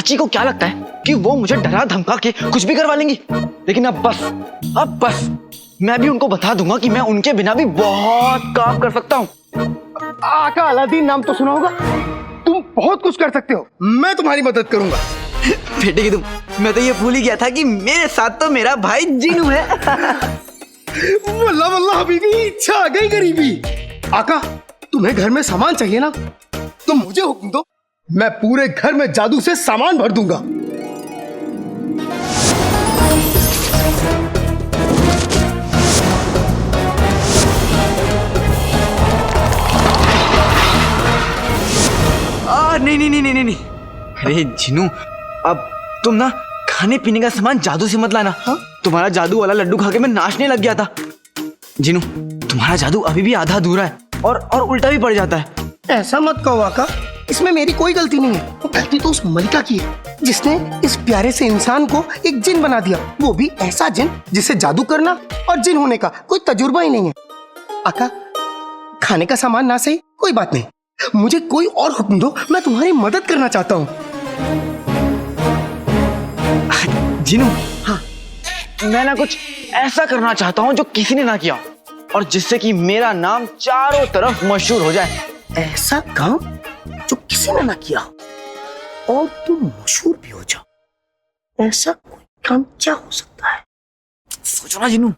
चाची को क्या लगता है कि वो मुझे डरा धमका के कुछ भी करवा लेंगी। लेकिन अब बस मैं भी उनको बता दूंगा कि मैं उनके बिना भी बहुत काम कर सकता हूँ। आका अलादीन नाम तो सुना होगा, तुम बहुत कुछ कर सकते हो, मैं तुम्हारी मदद करूंगा। बेटे की तुम, मैं तो ये भूल ही गया था कि मेरे साथ तो मेरा भाई जिनू है। वल्लाह वल्लाह हबीबी, इच्छा आ गई गरीबी। आका तुम्हें घर में सामान चाहिए ना, तो मुझे हुक्म दो, मैं पूरे घर में जादू से सामान भर दूंगा। नहीं। अरे जिनू, अब तुम ना खाने पीने का सामान जादू से मत लाना। हाँ? तुम्हारा जादू वाला लड्डू खा के मैं नाचने लग गया था। जिनू, तुम्हारा जादू अभी भी आधा अधूरा है और उल्टा भी पड़ जाता है। ऐसा मत कहो आका, इसमें मेरी कोई गलती नहीं है। गलती तो उस मलिका की है जिसने इस प्यारे से इंसान को एक जिन बना दिया, वो भी ऐसा जिन जिसे जादू करना और जिन होने का कोई तजुर्बा ही नहीं है। आका खाने का सामान ना सही, कोई बात नहीं, मुझे कोई और हुक्म दो, मैं तुम्हारी मदद करना चाहता हूँ। जिनू, हाँ, मैं ना कुछ ऐसा करना चाहता हूँ जो किसी ने ना किया और जिससे कि मेरा नाम चारों तरफ मशहूर हो जाए। ऐसा काम जो किसी ने ना किया और तुम मशहूर भी हो जाओ, ऐसा कोई काम क्या हो सकता है? सोचो ना जिनू।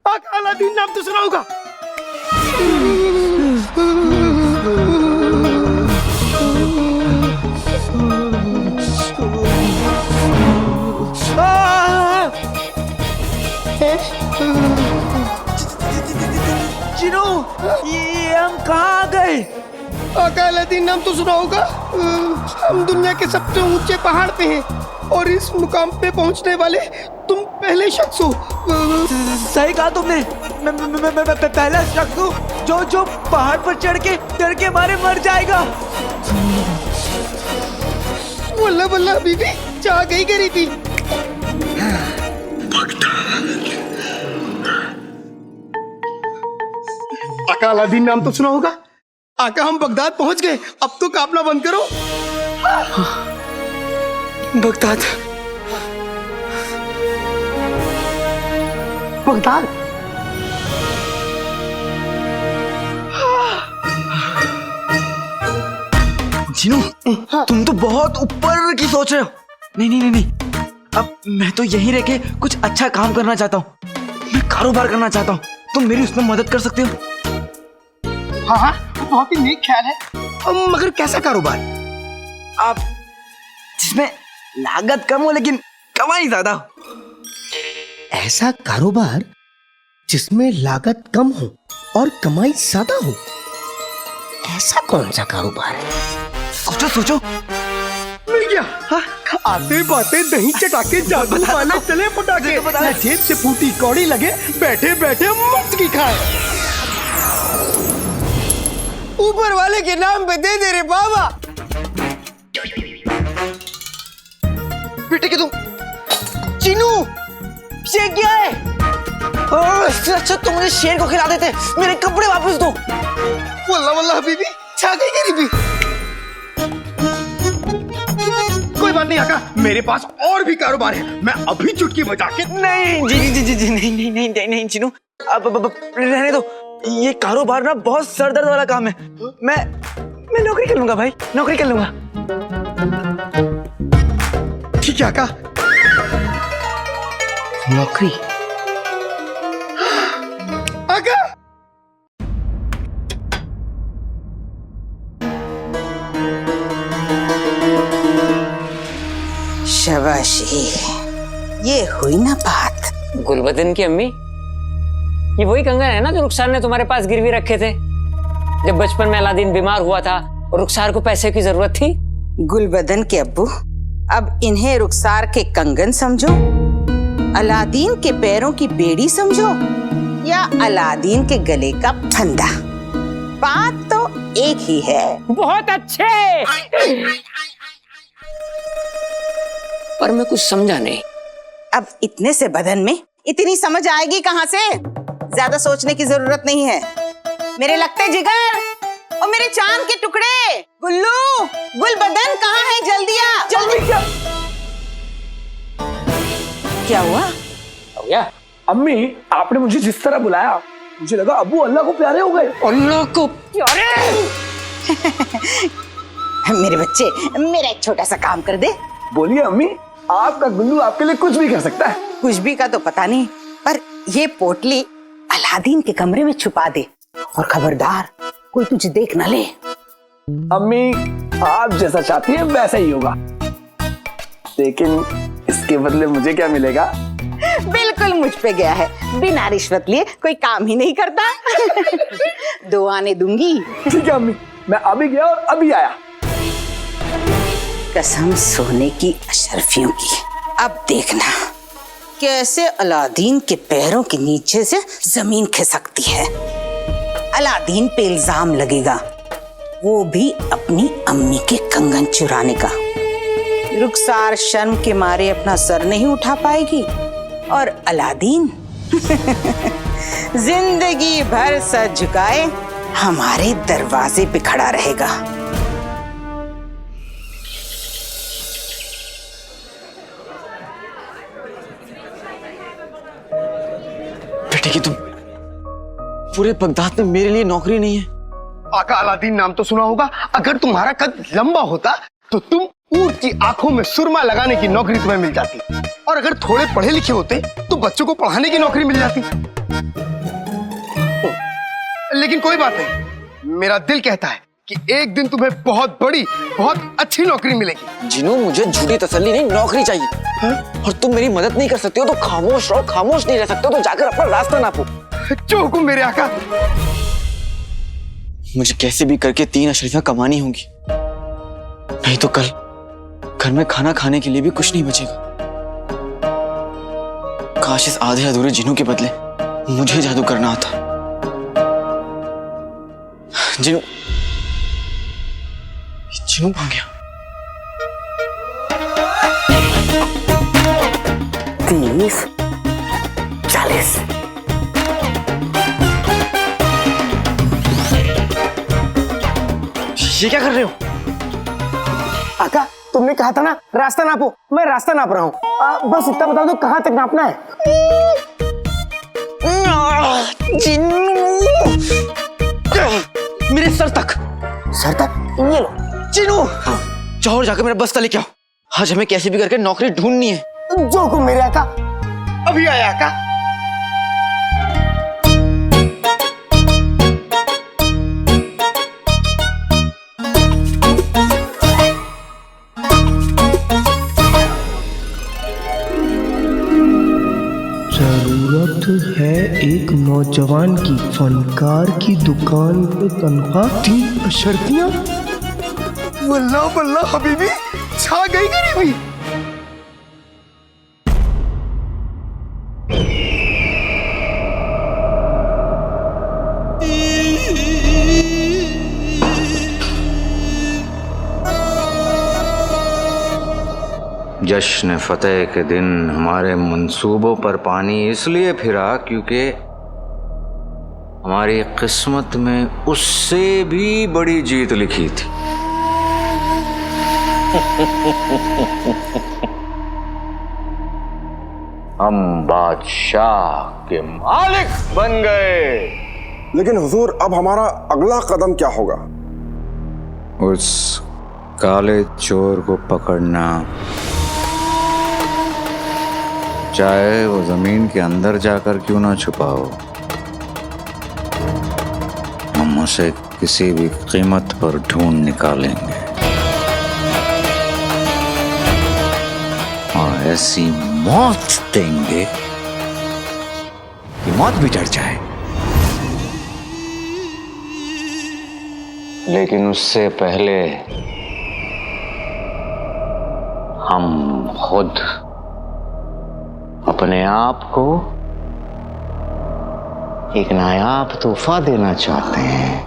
आका अलादीन नाम तो सुना होगा। जिनू, ये हम कहाँ आ गए? आका अलादीन नाम तो सुना होगा। हम दुनिया के सबसे ऊंचे पहाड़ पे हैं और इस मुकाम पे पहुंचने वाले तुम पहले शख्स हो। सही कहा तुमने, मैं पहला शख्स हूँ जो पहाड़ पर चढ़ के डर के मारे मर जाएगा। वल्लाह वल्लाह बीबी, चाह गई गरीबी। आका अलादीन नाम तो सुना होगा। आका हम बगदाद पहुंच गए, अब तो काफला बंद करो। Baghdad, Baghdad. जिनू, तुम तो बहुत ऊपर की सोच रहे हो। नहीं, अब मैं तो यहीं रह के कुछ अच्छा काम करना चाहता हूँ। मैं कारोबार करना चाहता हूँ, तुम मेरी उसमें मदद कर सकते हो। हाँ, बहुत ही नेक ख्याल है, मगर कैसा कारोबार? आप जिसमें लागत कम हो लेकिन कमाई ज्यादा हो। ऐसा कारोबार जिसमें लागत कम हो और कमाई ज्यादा हो, ऐसा कौन सा कारोबार है? सोचो। मिल गया। हाँ? आते बाते दही चटाके जादू वाले चले पटाके, न जेब से फूटी कौड़ी लगे, बैठे बैठे मुफ्त की खाए। ऊपर वाले के नाम पे दे दे रे बाबा। बेटे के तुम, जिनू, ये क्या है? इससे अच्छा तुम मुझे शेर को खिला देते, मेरे कपड़े वापस दो। वल्लाह वल्लाह बीबी, छा गई गरीबी। कोई बात नहीं आका, मेरे पास और भी कारोबार है, मैं अभी चुटकी बजा के। नहीं जी, नहीं जिनू, अब रहने दो। ये कारोबार ना बहुत सरदर्द वाला काम है। मैं नौकरी कर लूंगा भाई, नौकरी कर लूंगा। ठीक है आका, नौकरी। आका शाबाशी, ये हुई ना बात। गुलबदन की अम्मी, ये वही कंगन है ना जो रुखसार ने तुम्हारे पास गिरवी रखे थे जब बचपन में अलादीन बीमार हुआ था और रुखसार को पैसे की जरूरत थी? गुलबदन के अब्बू, अब इन्हें रुखसार के कंगन समझो, अलादीन के पैरों की बेड़ी समझो या अलादीन के गले का फंदा, बात तो एक ही है। बहुत अच्छे, पर मैं कुछ समझा नहीं। अब इतने से बदन में इतनी समझ आएगी कहाँ से? ज्यादा सोचने की जरूरत नहीं है। मेरे लगते जिगर, ओ मेरे चांद के टुकड़े, गुल्लू, गुलबदन कहाँ है? जल्दी आ, जल्दी। क्या हुआ? भैया अम्मी, आपने मुझे जिस तरह बुलाया मुझे लगा अब्बू अल्लाह को प्यारे हो गए। अल्लाह को प्यारे? मेरे बच्चे, मेरा एक छोटा सा काम कर दे। बोलिए अम्मी, आपका गुल्लू आपके लिए कुछ भी कर सकता है। कुछ भी का तो पता नहीं, पर ये पोटली अलादीन के कमरे में छुपा दे और खबरदार कोई तुझे देख न ले। अम्मी, आप जैसा चाहती हैं वैसा ही होगा, लेकिन इसके बदले मुझे क्या मिलेगा? बिल्कुल मुझ पे गया है, बिना रिश्वत लिए कोई काम ही नहीं करता। 2 आने दूंगी। ठीक है अम्मी, मैं अभी गया और अभी आया। कसम सोने की अशरफियों की। अब देखना कैसे अलादीन के पैरों के नीचे से जमीन खिसकती है। अलादीन पे इल्जाम लगेगा, वो भी अपनी अम्मी के कंगन चुराने का। रुखसार शर्म के मारे अपना सर नहीं उठा पाएगी और अलादीन जिंदगी भर सर झुकाए हमारे दरवाजे पे खड़ा रहेगा। बेटे की तुम पूरे बगदाद में मेरे लिए नौकरी नहीं है। आका अलादीन नाम तो सुना होगा। अगर तुम्हारा कद लंबा होता तो तुम ऊंट की आंखों में सुरमा लगाने की नौकरी तुम्हें मिल जाती, और अगर थोड़े पढ़े लिखे होते तो बच्चों को पढ़ाने की नौकरी मिल जाती। लेकिन कोई बात नहीं, मेरा दिल कहता है कि एक दिन तुम्हें बहुत बड़ी, बहुत अच्छी नौकरी मिलेगी। जिनू, मुझे झूठी तसल्ली नहीं, नौकरी चाहिए। और तुम मेरी मदद नहीं कर सकते हो तो खामोश रहो। खामोश नहीं रह सकते हो तो जाकर अपना रास्ता नापो। जो हुकुम मेरे आका। मुझे कैसे भी करके 3 अशरीफियां कमानी होंगी, नहीं तो कल घर में खाना खाने के लिए भी कुछ नहीं बचेगा। काश इस आधे अधूरे जिनू के बदले मुझे जादू करना आता। जिनू, जिनू भाग गया। 30, 40। ये क्या कर रहे हो? आका, तुमने कहा था ना रास्ता नापो, मैं रास्ता नाप रहा हूँ। बस इतना बता दो कहाँ तक नापना है। जिन्नू, मेरे सर तक। सर तक? ये लो। जिन्नू, जाओ और जाकर मेरा बस्ता लेके आओ। आज हमें कैसे भी करके नौकरी ढूंढनी है। जो हुकुम मेरे आका। अभी आया आका। जरूरत है एक नौजवान की, फनकार की दुकान पे तनख्वाह 3 अशर्फियां। वल्लाह वल्लाह हबीबी, छा गई गरीबी। जश्न फतेह के दिन हमारे मंसूबों पर पानी इसलिए फिरा क्योंकि हमारी किस्मत में उससे भी बड़ी जीत लिखी थी। हम बादशाह के मालिक बन गए। लेकिन हुजूर, अब हमारा अगला कदम क्या होगा? उस काले चोर को पकड़ना, चाहे वो जमीन के अंदर जाकर क्यों ना छुपा हो। हम उसे किसी भी कीमत पर ढूंढ निकालेंगे और ऐसी मौत देंगे कि मौत भी डर जाए। लेकिन उससे पहले हम खुद अपने आप को एक नायाब तोहफा देना चाहते हैं।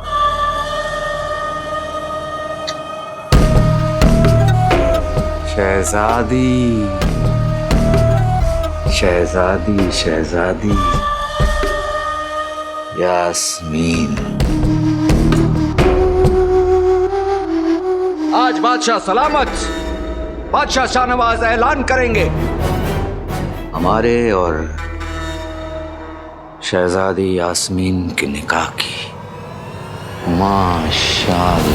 शहजादी, शहजादी, शहजादी यास्मीन। बादशाह सलामत, बादशाह शाहनवाज ऐलान करेंगे हमारे और शहजादी यास्मीन के निकाह की। माशाअल्लाह।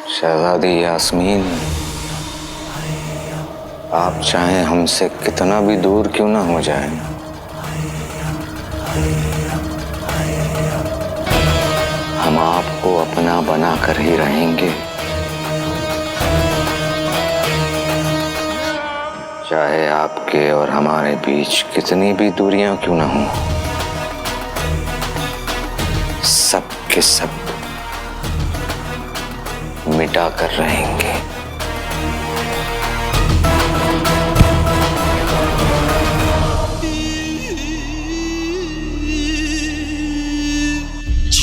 शहजादी यास्मीन, आप चाहें हमसे कितना भी दूर क्यों ना हो जाए, हम आपको अपना बना कर ही रहेंगे। चाहे आपके और हमारे बीच कितनी भी दूरियां क्यों ना हों, सब के सब मिटा कर रहेंगे।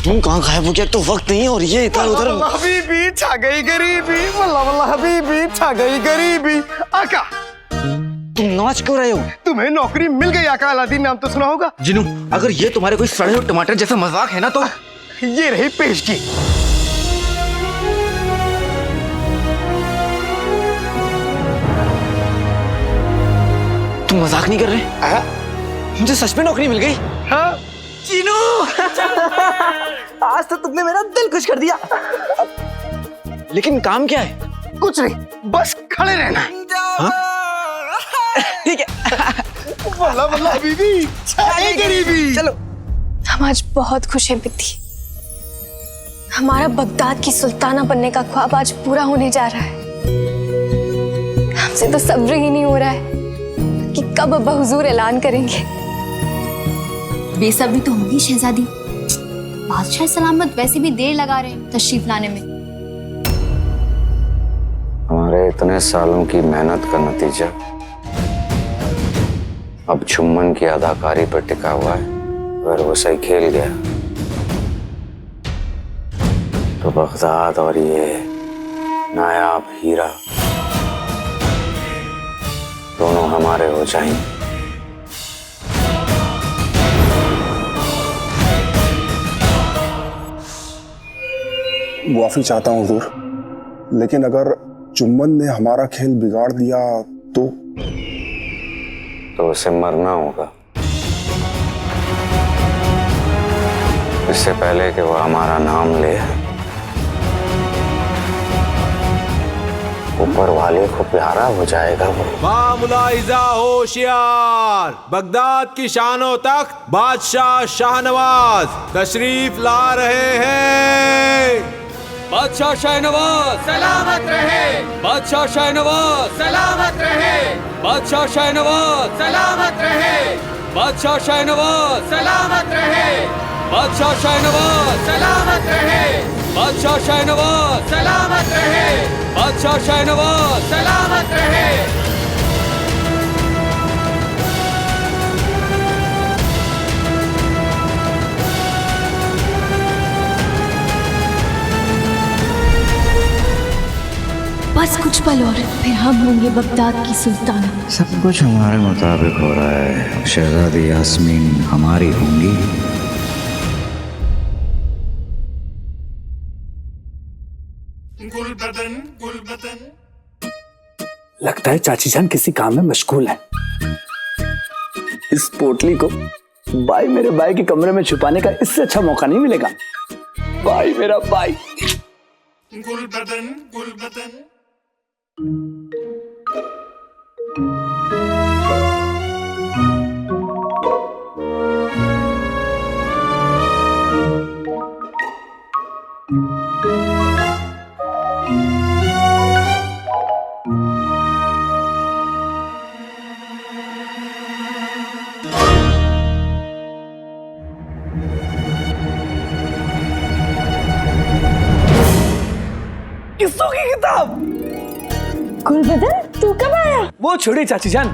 जिनू कहाँ गायब हो गया? तो वक्त नहीं और ये इधर उधर। हबीबी छा गई गरीबी, वल्ला वल्ला हबीबी छा गई गरीबी। आका, तुम नाच क्यों रहे हो? तुम्हें नौकरी मिल गई आका। अलादीन नाम तो सुना होगा। जिनू, अगर ये तुम्हारे कोई सड़े हुए टमाटर जैसा मजाक है ना तो ये रही पेशगी। तुम मजाक नहीं कर रहे? मुझे सच में नौकरी मिल गई। हाँ? चीनू आज तो तुमने मेरा दिल खुश कर दिया। लेकिन काम क्या है? कुछ नहीं, बस खड़े रहना है। ठीक है। वल्ला वल्ला हबीबी छा गई गरीबी। चलो। हम आज बहुत खुश हैं बिद्दी। हमारा बगदाद की सुल्ताना बनने का ख्वाब आज पूरा होने जा रहा है। हमसे तो सब्र ही नहीं हो रहा है कि कब अब्बा हुजूर ऐलान करेंगे। बेसब्री तो होगी शहजादी। बादशाह सलामत वैसे भी देर लगा रहे हैं तशरीफ लाने में। हमारे इतने सालों की मेहनत का नतीजा अब चुम्मन की अदाकारी पर टिका हुआ है। अगर वो सही खेल गया तो बगदाद और ये नायाब हीरा दोनों हमारे हो जाएंगे। माफी चाहता हूँ हुजूर, लेकिन अगर चुम्मन ने हमारा खेल बिगाड़ दिया तो उसे मरना होगा इससे पहले कि वो हमारा नाम ले। ऊपर वाले को प्यारा हो जाएगा वो। मामुलाइजा होशियार, बगदाद की शानो तख्त बादशाह शाहनवाज तशरीफ ला रहे हैं। बादशाह शाहनवाज सलामत रहे, बादशाह शाहनवाज सलामत रहे, बादशाह शाहनवाज सलामत रहे, बादशाह शाहनवाज सलामत रहे, बादशाह शाहनवाज सलामत रहे, बादशाह शाहनवाज सलामत रहे, बादशाह शाहनवाज सलामत रहे। बस कुछ पल और फिर हम होंगे बगदाद की सुल्ताना। सब कुछ हमारे मुताबिक हो रहा है। शहजादी यास्मीन हमारी होंगी। लगता है चाची जान किसी काम में मशगूल है। इस पोटली को भाई मेरे भाई के कमरे में छुपाने का इससे अच्छा मौका नहीं मिलेगा। भाई मेरा भाई। गुल बदन किस्सों की किताब। गुलबदन, तू कब आया? वो छोड़ी चाची जान,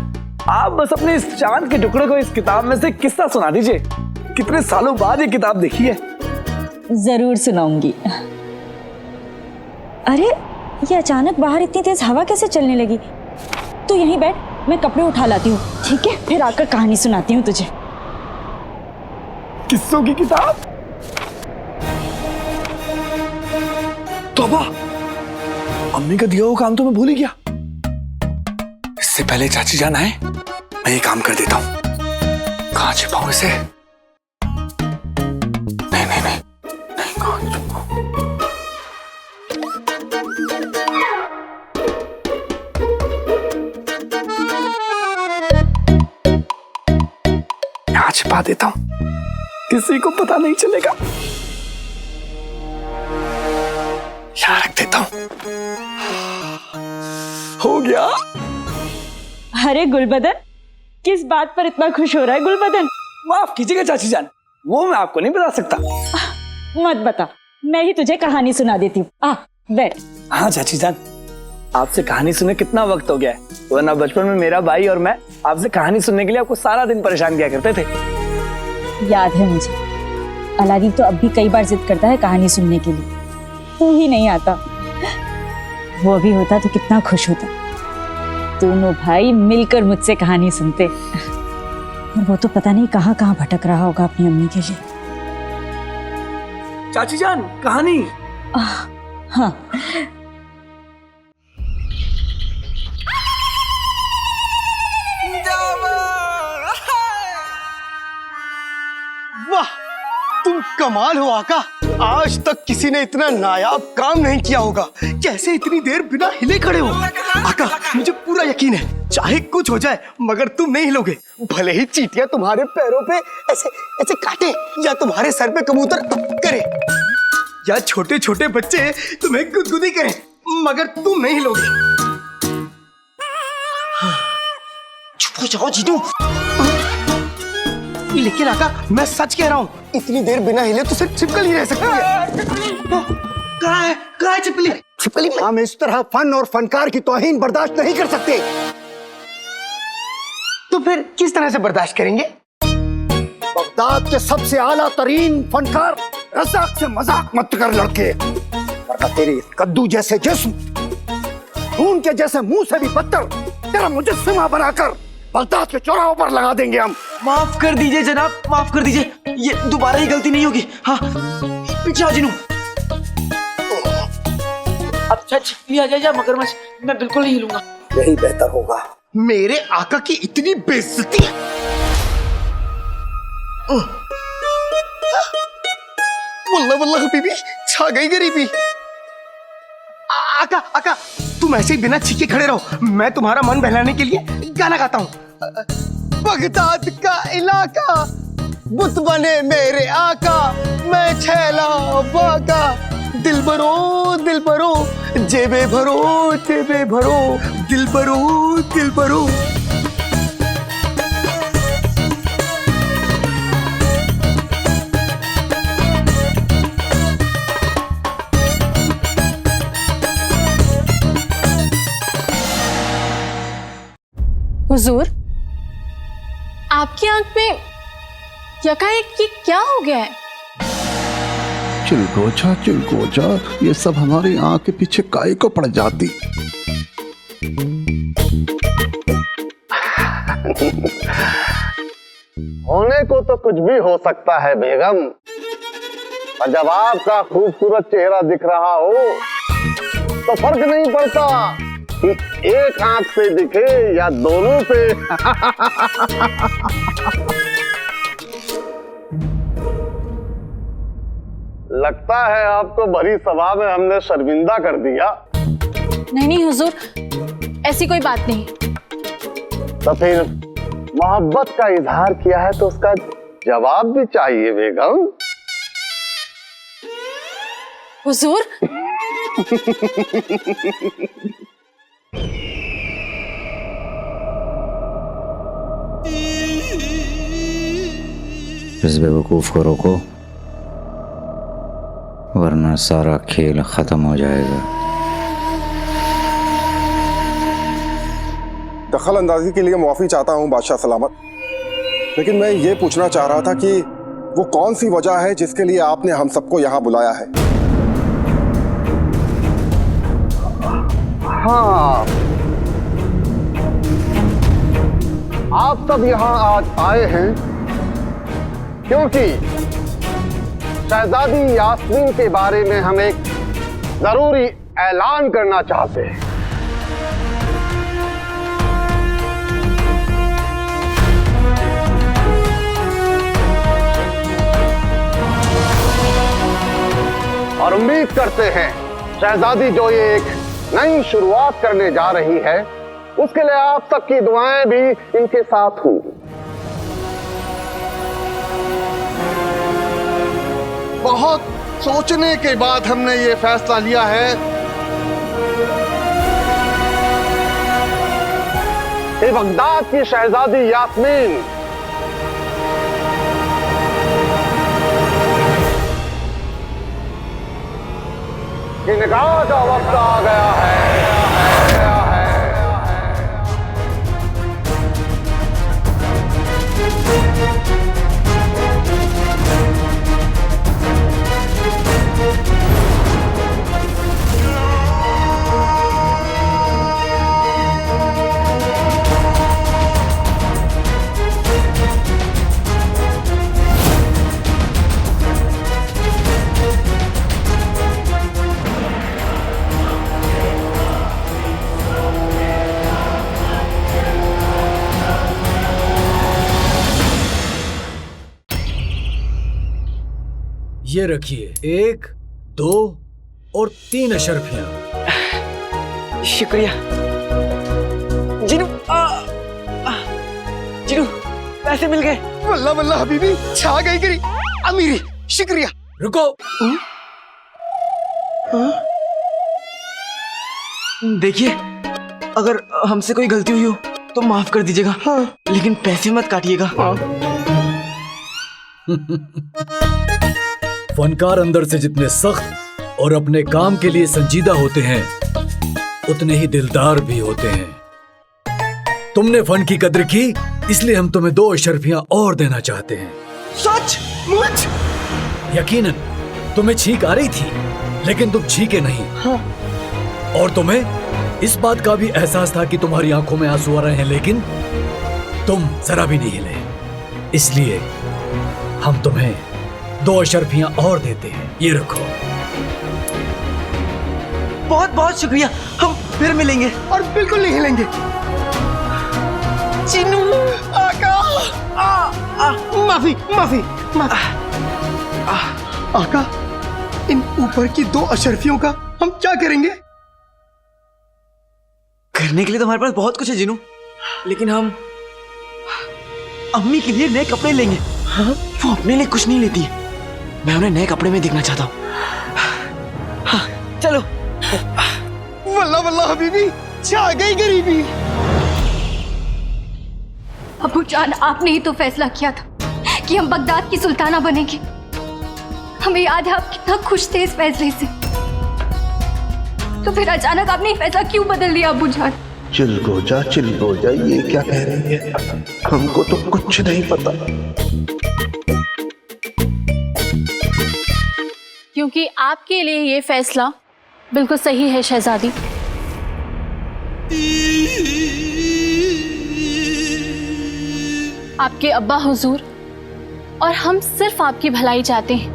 आप बस अपने इस चांद के टुकड़े को इस किताब में से किस्सा सुना दीजिए। कितने सालों बाद ये किताब देखी है। जरूर सुनाऊंगी। अरे ये अचानक बाहर इतनी तेज हवा कैसे चलने लगी? तू यहीं बैठ, मैं कपड़े उठा लाती हूँ, ठीक है? फिर आकर कहानी सुनाती हूँ तुझे। किस्सों की किताब? तौबा, अम्मी का दिया हुआ काम तो मैं भूल ही गया। इससे पहले चाची जान आए, मैं ये काम कर देता हूँ। कहाँ छिपाऊं इसे? नहीं नहीं नहीं नहीं, कहाँ छिपाऊं? यहाँ छिपा देता हूँ, किसी को पता नहीं चलेगा। यहाँ रख देता हूँ। हो गया। अरे गुलबदन, किस बात पर इतना खुश हो रहा है गुलबदन? माफ कीजिएगा चाची जान, वो मैं आपको नहीं बता सकता। मत बता, मैं ही तुझे कहानी सुना देती हूँ। आ बैठ। हाँ चाची जान, आपसे कहानी सुने कितना वक्त हो गया है, वरना बचपन में मेरा भाई और मैं आपसे कहानी सुनने के लिए आपको सारा दिन परेशान किया करते थे। याद है मुझे, अलादीन तो अब भी कई बार जिद करता है कहानी सुनने के लिए, तू ही नहीं आता। वो अभी होता तो कितना खुश होता। दोनों भाई मिलकर मुझसे कहानी सुनते। और वो तो पता नहीं कहाँ कहाँ भटक रहा होगा अपनी अम्मी के लिए। चाची जान, कहानी? हाँ। वाह, तुम कमाल हो आका। आज तक किसी ने इतना नायाब काम नहीं किया होगा। कैसे इतनी देर बिना हिले खड़े हो? आका, मुझे पूरा यकीन है, चाहे कुछ हो जाए मगर तुम नहीं हिलोगे। भले ही चींटियां तुम्हारे पैरों पे ऐसे ऐसे काटे, या तुम्हारे सर पे कबूतर करे, या छोटे छोटे बच्चे तुम्हें गुदगुदी करें, मगर तुम नहीं हिलोगे। चुप हो जाओ जीनू। लेकिन आका, मैं सच कह रहा हूँ, इतनी देर बिना हिले तो सिर्फ छिपकली रह सकती है। कहाँ है छिपकली? छिपकली हम इस तरह फन और फनकार की तौहीन बर्दाश्त नहीं कर सकते। तो फिर किस तरह से बर्दाश्त करेंगे? बगदाद के सबसे आला तरीन फनकार रज़ाक से मजाक मत कर लड़के, वरना तेरे कद्दू जैसे जिस्म, खून के जैसे मुंह से भी बदतर तेरा मुजस्समा बनाकर बगदाद के चौराहों पर लगा देंगे हम। माफ कर दीजिए जनाब, माफ कर दीजिए, ये दोबारा ही गलती नहीं होगी। हाँ, पीछे आओ जिनू। अच्छा छिपकली आ जाए या मगरमच्छ, मैं बिल्कुल नहीं हिलूंगा। यही बेहतर होगा। मेरे आका की इतनी बेइज्जती। वल्लाह वल्लाह हबीबी, छा गई गरीबी। आका आका, तुम ऐसे ही बिना छीके खड़े रहो, मैं तुम्हारा मन बहलाने के लिए गाना गाता हूँ। बगदाद का इलाका, बुत बने मेरे आका, मैं छैला बाका, दिल भरो जेबे भरो, दिल भरो। हुजूर, आपकी आंख में यकाएक ये क्या हो गया है? चिलगोजा, ये सब हमारी आँख के पीछे काहे को पड़ जाती। होने को तो कुछ भी हो सकता है बेगम, और जब आपका खूबसूरत चेहरा दिख रहा हो तो फर्क नहीं पड़ता कि एक आंख से दिखे या दोनों पे। लगता है आपको भरी सभा में हमने शर्मिंदा कर दिया। नहीं हुजूर, ऐसी कोई बात नहीं। तो फिर मोहब्बत का इजहार किया है तो उसका जवाब भी चाहिए बेगम। हुजूर, इस बेवकूफ को रोको, वरना सारा खेल खत्म हो जाएगा। दखल अंदाजी के लिए माफी चाहता हूँ बादशाह सलामत, लेकिन मैं ये पूछना चाह रहा था कि वो कौन सी वजह है जिसके लिए आपने हम सबको यहाँ बुलाया है? हाँ, आप सब यहाँ आज आए हैं क्योंकि शहजादी यास्मीन के बारे में हम एक जरूरी ऐलान करना चाहते हैं। और उम्मीद करते हैं शहजादी जो ये एक नई शुरुआत करने जा रही है उसके लिए आप सबकी दुआएं भी इनके साथ होंगी। बहुत सोचने के बाद हमने ये फैसला लिया है कि बगदाद की शहजादी यास्मीन की निकाह का वक्त आ गया है। ये रखिए 1, 2 और 3 अशर्फियां। शुक्रिया जिनू। जिनू पैसे मिल गए। वल्ला वल्ला हबीबी, छा गई गिरी अमीरी। शुक्रिया। रुको। देखिए, अगर हमसे कोई गलती हुई हो तो माफ कर दीजिएगा। हाँ। लेकिन पैसे मत काटिएगा। हाँ। फनकार अंदर से जितने सख्त और अपने काम के लिए संजीदा होते हैं उतने ही दिलदार भी होते हैं। तुमने फन की कद्र की, इसलिए हम तुम्हें 2 अशर्फियां और देना चाहते हैं। सच? मुझ? यकीनन तुम्हें छींक आ रही थी, लेकिन तुम छींके नहीं। हाँ। और तुम्हें इस बात का भी एहसास था कि तुम्हारी आंखों में आंसू आ रहे हैं, लेकिन तुम जरा भी नहीं हिले। इसलिए हम तुम्हें 2 अशर्फियां और देते हैं। ये रखो। बहुत बहुत शुक्रिया। हम फिर मिलेंगे। और बिल्कुल नहीं हिलेंगे। चिन्नू आका। माफी माफी माफी। आका, इन ऊपर की 2 अशर्फियों का हम क्या करेंगे? करने के लिए तो हमारे पास बहुत कुछ है जिनू, लेकिन हम अम्मी के लिए नए कपड़े लेंगे। हाँ? वो अपने लिए कुछ नहीं लेती है, मैं उन्हें नए कपड़े में देखना चाहता हूँ। हाँ, चलो। वल्ला वल्ला हबीबी, छा गई गरीबी। अबू जान, आपने ही तो फैसला किया था कि हम बगदाद की सुल्ताना बनेंगे। हमें याद है आप कितना खुश थे इस फैसले से, तो फिर अचानक आपने ये फैसला क्यों बदल लिया अबू जान? चिल हो जा, ये क्या कह रही है? हमको तो कुछ नहीं पता। क्योंकि आपके लिए ये फैसला बिल्कुल सही है शहजादी। आपके अब्बा हुजूर और हम सिर्फ आपकी भलाई चाहते हैं।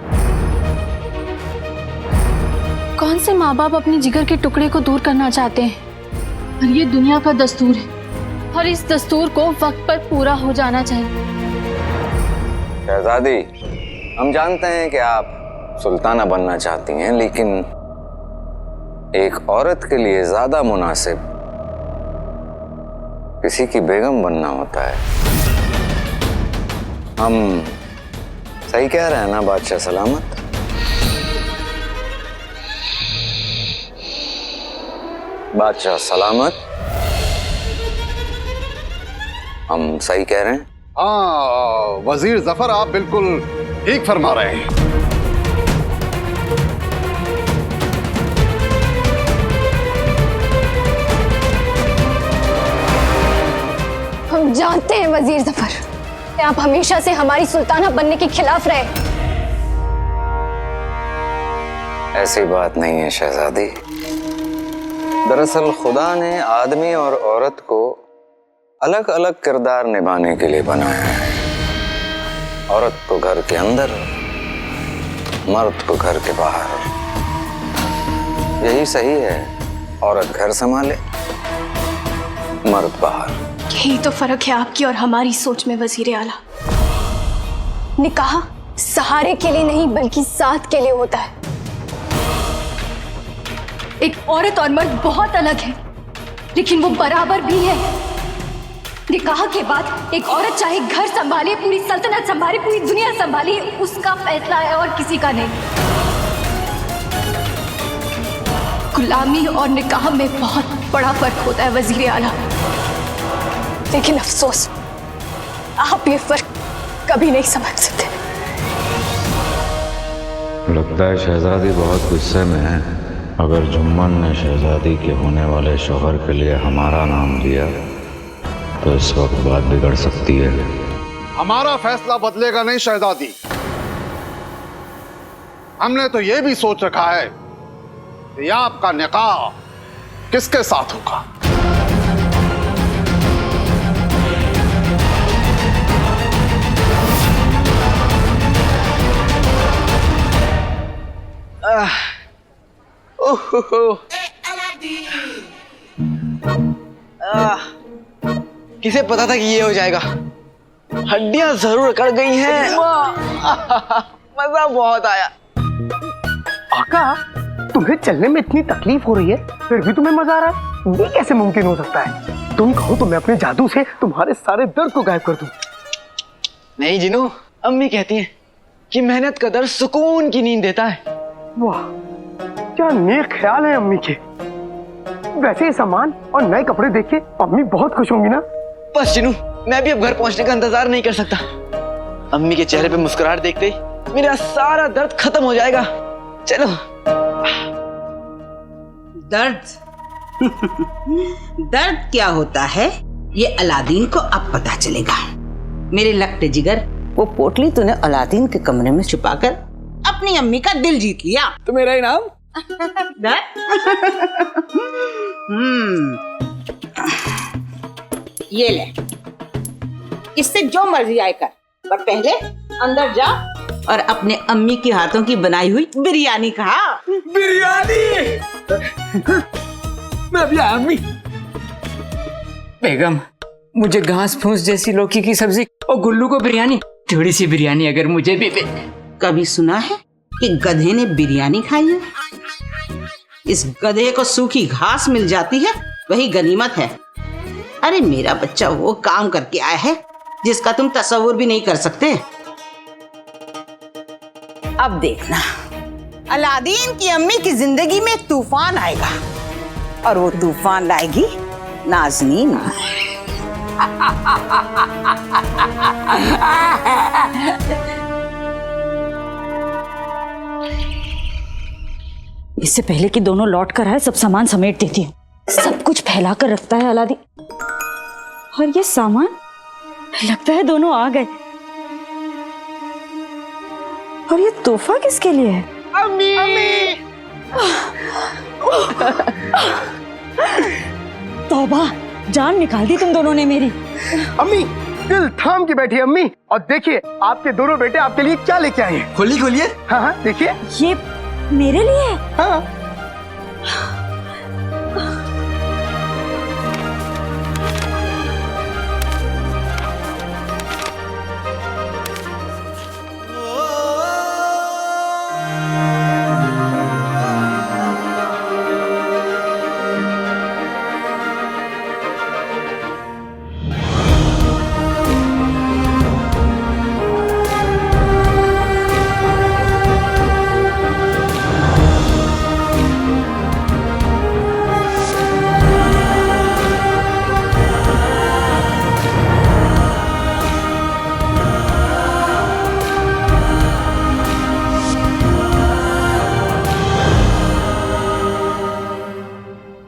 कौन से माँ बाप अपने जिगर के टुकड़े को दूर करना चाहते हैं? और ये दुनिया का दस्तूर है और इस दस्तूर को वक्त पर पूरा हो जाना चाहिए। शहजादी, हम जानते हैं कि आप सुल्ताना बनना चाहती हैं, लेकिन एक औरत के लिए ज्यादा मुनासिब किसी की बेगम बनना होता है। हम सही कह रहे हैं ना बादशाह सलामत? बादशाह सलामत, हम सही कह रहे हैं? हाँ वजीर जफर, आप बिल्कुल ठीक फरमा रहे हैं। हम जानते हैं वजीर जफर कि आप हमेशा से हमारी सुल्ताना बनने के खिलाफ रहे। ऐसी बात नहीं है शहजादी। दरअसल खुदा ने आदमी और औरत को अलग अलग किरदार निभाने के लिए बनाया है। औरत को घर के अंदर, मर्द को घर के बाहर। यही सही है, औरत घर संभाले, मर्द बाहर। यही तो फर्क है आपकी और हमारी सोच में वजीर आला। निकाह सहारे के लिए नहीं बल्कि साथ के लिए होता है। एक औरत और मर्द बहुत अलग है, लेकिन वो बराबर भी है। निकाह के बाद एक औरत चाहे घर संभाले, पूरी सल्तनत संभाले, पूरी दुनिया संभाले, उसका फैसला है और किसी का नहीं। गुलामी और निकाह में बहुत बड़ा फर्क होता है वजीर आला, लेकिन अफसोस आप ये फर्क कभी नहीं समझ सकते। लगता है शहजादी बहुत गुस्से में है। अगर जुम्मन ने शहजादी के होने वाले शौहर के लिए हमारा नाम लिया तो इस वक्त बात बिगड़ सकती है। हमारा फैसला बदलेगा नहीं शहजादी। हमने तो यह भी सोच रखा है कि आपका निकाह किसके साथ होगा। किसे पता था कि ये हो जाएगा। हड्डियां जरूर अकड़ गई हैं। मजा बहुत आया। आका, तुम्हें चलने में इतनी तकलीफ हो रही है फिर भी तुम्हें मजा आ रहा है? ये कैसे मुमकिन हो सकता है? तुम कहो तो मैं अपने जादू से तुम्हारे सारे दर्द को गायब कर दूं। नहीं जिनू, अम्मी कहती हैं कि मेहनत का दर्द सुकून की नींद देता है। वाह, क्या नेक ख्याल है अम्मी के। वैसे ये सामान और नए कपड़े देख के अम्मी बहुत खुश होंगी ना? बस जिनू, मैं भी अब घर पहुंचने का इंतजार नहीं कर सकता। अम्मी के चेहरे पे मुस्कुराहट देखते ही मेरा सारा दर्द खत्म हो जाएगा। चलो। दर्द दर्द क्या होता है ये अलादीन को अब पता चलेगा। मेरे लकटे जिगर, वो पोटली तूने अलादीन के कमरे में छुपाकर अपनी अम्मी का दिल जीत लिया। तो मेरा इनाम? ये ले, इससे जो मर्जी आए कर, पर पहले अंदर जा और अपने अम्मी के हाथों की बनाई हुई बिरयानी खा। बिरयानी? मैं अभी आया अम्मी। बेगम, मुझे घास फूस जैसी लौकी की सब्जी और गुल्लू को बिरयानी, थोड़ी सी बिरयानी अगर मुझे भी कभी सुना है कि गधे ने बिरयानी खाई है? इस गधे को सूखी घास मिल जाती है, वही गनीमत है। अरे मेरा बच्चा वो काम करके आया है जिसका तुम तसव्वुर भी नहीं कर सकते। अब देखना, अलादीन की अम्मी की जिंदगी में एक तूफान आएगा और वो तूफान लाएगी नाज़नीन। इससे पहले कि दोनों लौट कर आए सब सामान समेट देती हूँ। सब कुछ फैला कर रखता है अलादीन। और ये सामान, लगता है दोनों आ गए। और ये तोहफा किसके लिए है? अम्मी, अम्मी। तौबा, जान निकाल दी तुम दोनों ने मेरी। अम्मी, दिल थाम के बैठी अम्मी, और देखिए आपके दोनों बेटे आपके लिए क्या लेके आए हैं। खोलिए। हाँ हाँ, देखिए। ये मेरे लिए है? हाँ।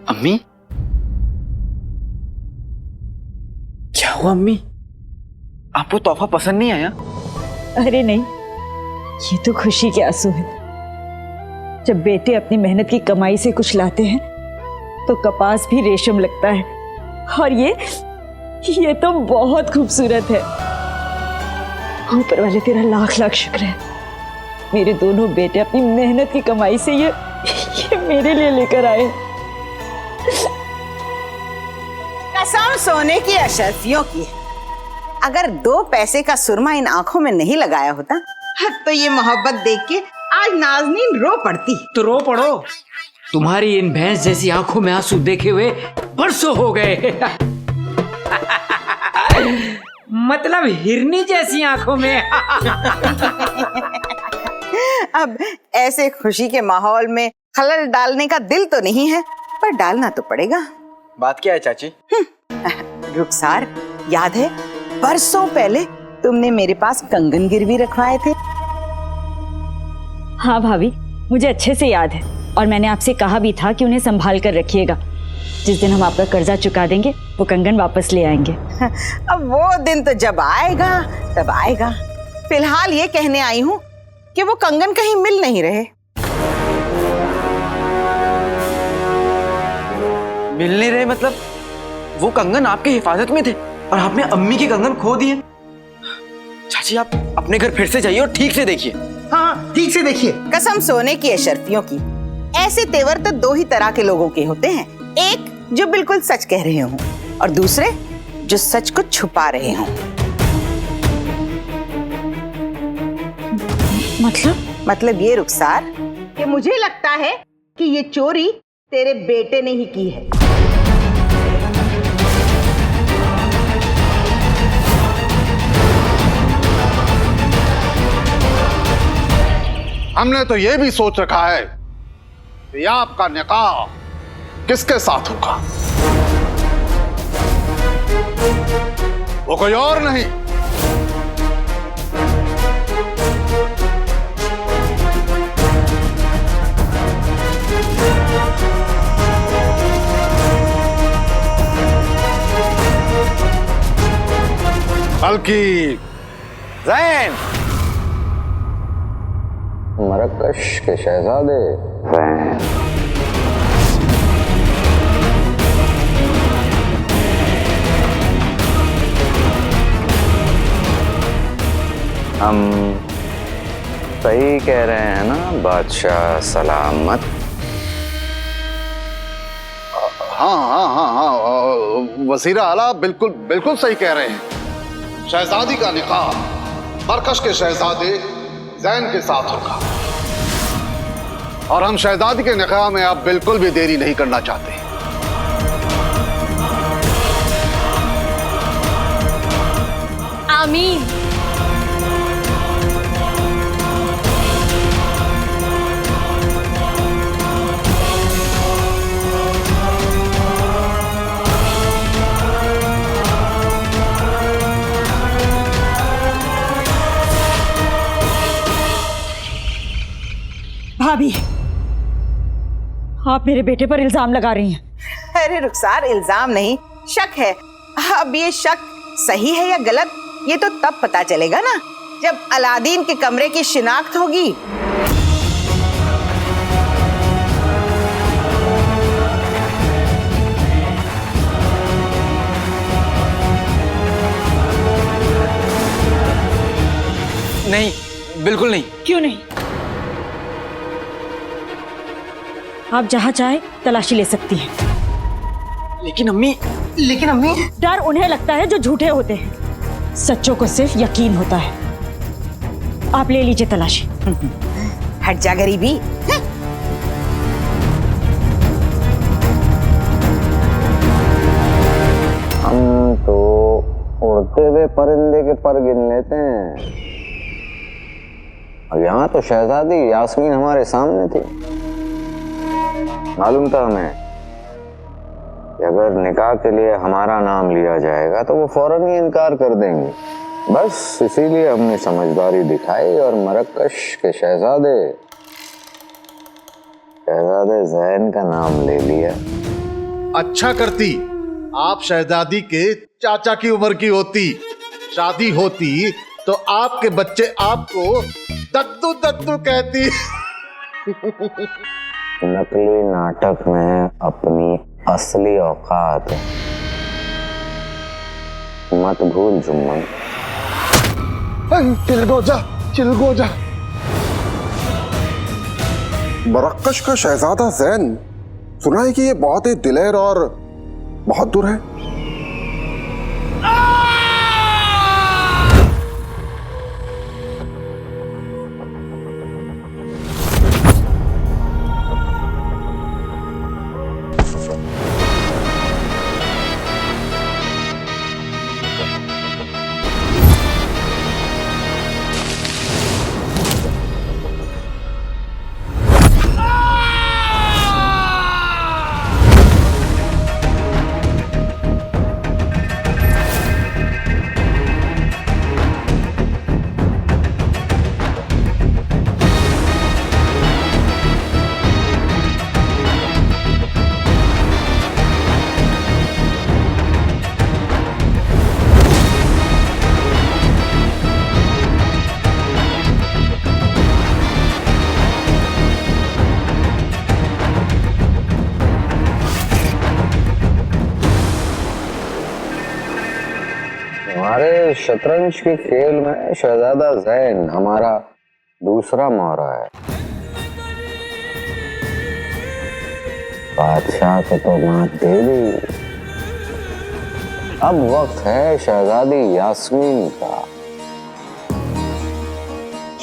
अम्मी, क्या हुआ अम्मी? आपको तोहफा पसंद नहीं आया? अरे नहीं, ये तो खुशी के आंसू है। जब बेटे अपनी मेहनत की कमाई से कुछ लाते हैं तो कपास भी रेशम लगता है। और ये तो बहुत खूबसूरत है। ऊपर वाले तेरा लाख लाख शुक्र है, मेरे दोनों बेटे अपनी मेहनत की कमाई से ये मेरे लिए लेकर आए। कसम सोने की अशर्फियों की, अगर 2 पैसे का सुरमा इन आंखों में नहीं लगाया होता तो ये मोहब्बत देख के आज नाज़नीन रो पड़ती। तो रो पड़ो, तुम्हारी इन भैंस जैसी आंखों में आंसू देखे हुए परसों हो गए। मतलब हिरनी जैसी आंखों में। अब ऐसे खुशी के माहौल में खलल डालने का दिल तो नहीं है, पर डालना तो पड़ेगा। बात क्या है चाची? रुखसार, याद है परसों पहले तुमने मेरे पास कंगन गिरवी रखवाए थे? हाँ भाभी, मुझे अच्छे से याद है, और मैंने आपसे कहा भी था कि उन्हें संभाल कर रखिएगा। जिस दिन हम आपका कर्जा चुका देंगे वो कंगन वापस ले आएंगे। अब वो दिन तो जब आएगा तब आएगा। फिलहाल ये कहने आई हूँ कि वो कंगन कहीं मिल नहीं रहे। मिल नहीं रहे मतलब? वो कंगन आपके हिफाजत में थे और आपने अम्मी के कंगन खो दिए। चाची आप अपने घर फिर से जाइए और ठीक से देखिए। हाँ, ठीक से देखिए। कसम सोने की अशर्फियों की, ऐसे तेवर तो 2 ही तरह के लोगों के होते हैं। एक जो बिल्कुल सच कह रहे हों, और दूसरे जो सच को छुपा रहे हों। मतलब ये रुखसार कि मुझे लगता है कि ये चोरी तेरे बेटे ने ही की है। हमने तो ये भी सोच रखा है कि आपका निकाह किसके साथ होगा। वो कोई और नहीं, बल्कि ज़ैन, मरकश के शहजादे ज़ैन। हम सही कह रहे हैं ना बादशाह सलामत? हाँ हाँ हाँ हाँ, वज़ीर आला बिल्कुल बिल्कुल सही कह रहे हैं। शहजादी का निकाह मरकश के शहजादे ज़ैन के साथ होगा, और हम शहजादी के निकाह में अब बिल्कुल भी देरी नहीं करना चाहते। आमीन। भाभी, आप मेरे बेटे पर इल्जाम लगा रही हैं। अरे रुखसार, इल्जाम नहीं, शक है। अब ये शक सही है या गलत, ये तो तब पता चलेगा ना जब अलादीन के कमरे की शिनाख्त होगी। नहीं, बिल्कुल नहीं। क्यों नहीं? आप जहां चाहे तलाशी ले सकती हैं। लेकिन अम्मी डर उन्हें लगता है जो झूठे होते हैं, सच्चों को सिर्फ यकीन होता है। आप ले लीजिए तलाशी। हट जा गरीबी। हम तो उड़ते हुए परिंदे के पर गिन लेते हैं, और यहाँ तो शहजादी यास्मीन हमारे सामने थी। मालूम था हमें कि अगर निकाह के लिए हमारा नाम लिया जाएगा तो वो फौरन ही इनकार कर देंगे। बस इसीलिए हमने समझदारी दिखाई और मरकश के शहजादे ज़ैन का नाम ले लिया। अच्छा करती आप शहजादी के चाचा की उम्र की होती, शादी होती तो आपके बच्चे आपको दद्दू दद्दू कहती। नकली नाटक में अपनी असली औकात मत भूल जुम्मन। चिलगोजा। मरक्कश का शहजादा जैन, सुना है कि ये बहुत ही दिलेर और बहादुर है। हमारे शतरंज के खेल में शहजादा जैन हमारा दूसरा मोहरा है। बादशाह को तो मात दे दी, अब वक्त है शहजादी यास्मीन का।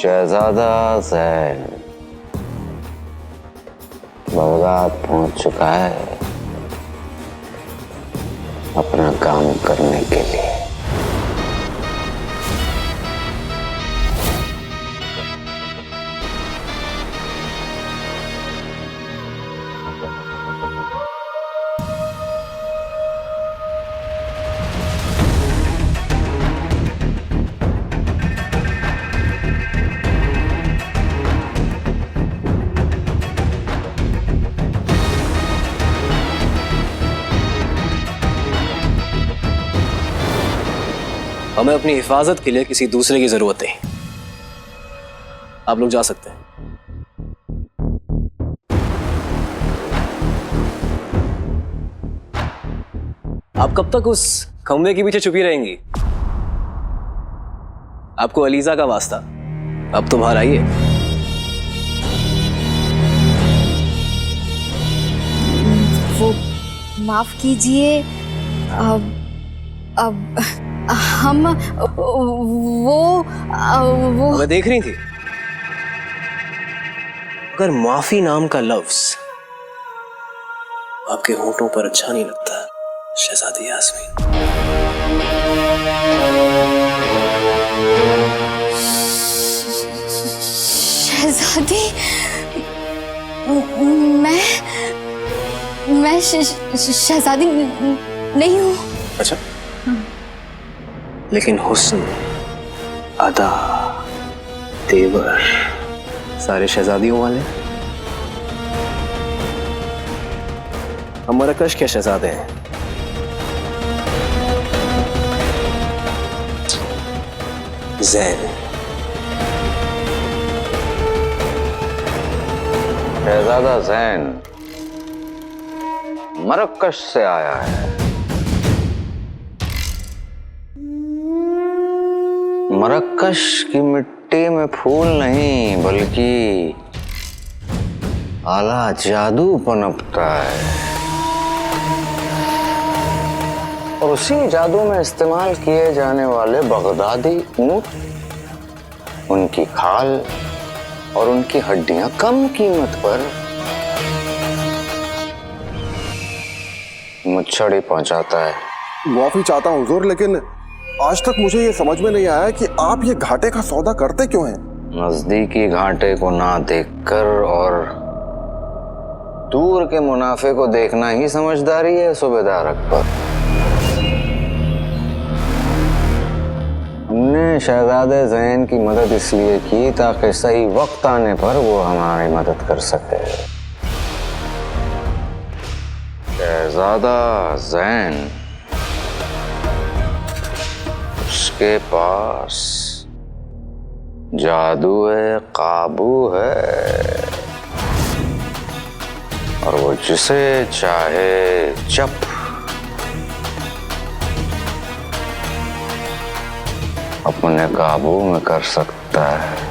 शहजादा जैन बगदाद पहुंच चुका है अपना काम करने के लिए। हमें अपनी हिफाजत के लिए किसी दूसरे की जरूरत है। आप लोग जा सकते हैं। आप कब तक उस खंबे के पीछे छुपी रहेंगी? आपको अलीजा का वास्ता, अब तो बाहर आइए। वो माफ कीजिए, अब हम वो मैं देख रही थी, अगर माफी नाम का लफ्ज आपके होंठों पर अच्छा नहीं लगता शहजादी यास्मीन, शहजादी, मैं शहजादी नहीं हूँ। अच्छा, लेकिन हुस्न, अदा, तेवर सारे शहजादियों वाले। हम मरकश के शहजादे हैं। जैन। शहजादा जैन मरकश से आया है। मरकश की मिट्टी में फूल नहीं बल्कि आला जादू पनपता है, और उसी जादू में इस्तेमाल किए जाने वाले बगदादी ऊंट, उनकी खाल और उनकी हड्डियां कम कीमत पर मुझछड़ी पहुंचाता है। माफी चाहता हूँ हुजूर, लेकिन आज तक मुझे ये समझ में नहीं आया कि आप ये घाटे का सौदा करते क्यों हैं? नजदीकी घाटे को ना देखकर और दूर के मुनाफे को देखना ही समझदारी है सूबेदार अकबर। हमने शहजादे जैन की मदद इसलिए की ताकि सही वक्त आने पर वो हमारी मदद कर सके। शहजादा जैन, उसके पास जादू है, काबू है, और वो जिसे चाहे जब अपने काबू में कर सकता है।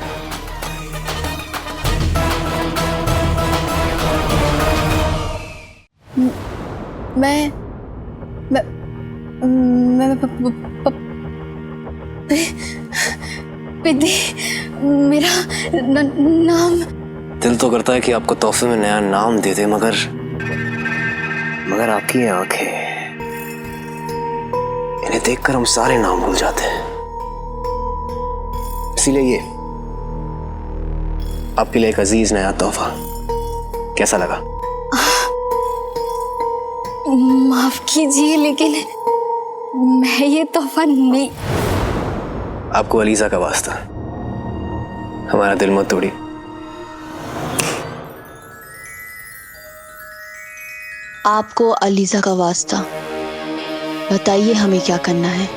पिदी, मेरा नाम। दिल तो करता है कि आपको तोहफे में नया नाम दे दे, मगर आपकी आंखें, इन्हें देखकर हम सारे नाम भूल जाते हैं। इसीलिए ये आपके लिए एक अजीज नया तोहफा। कैसा लगा? माफ कीजिए, लेकिन मैं ये तोहफा नहीं। आपको अलीजा का वास्ता, हमारा दिल मत तोड़ी। आपको अलीजा का वास्ता, बताइए हमें क्या करना है।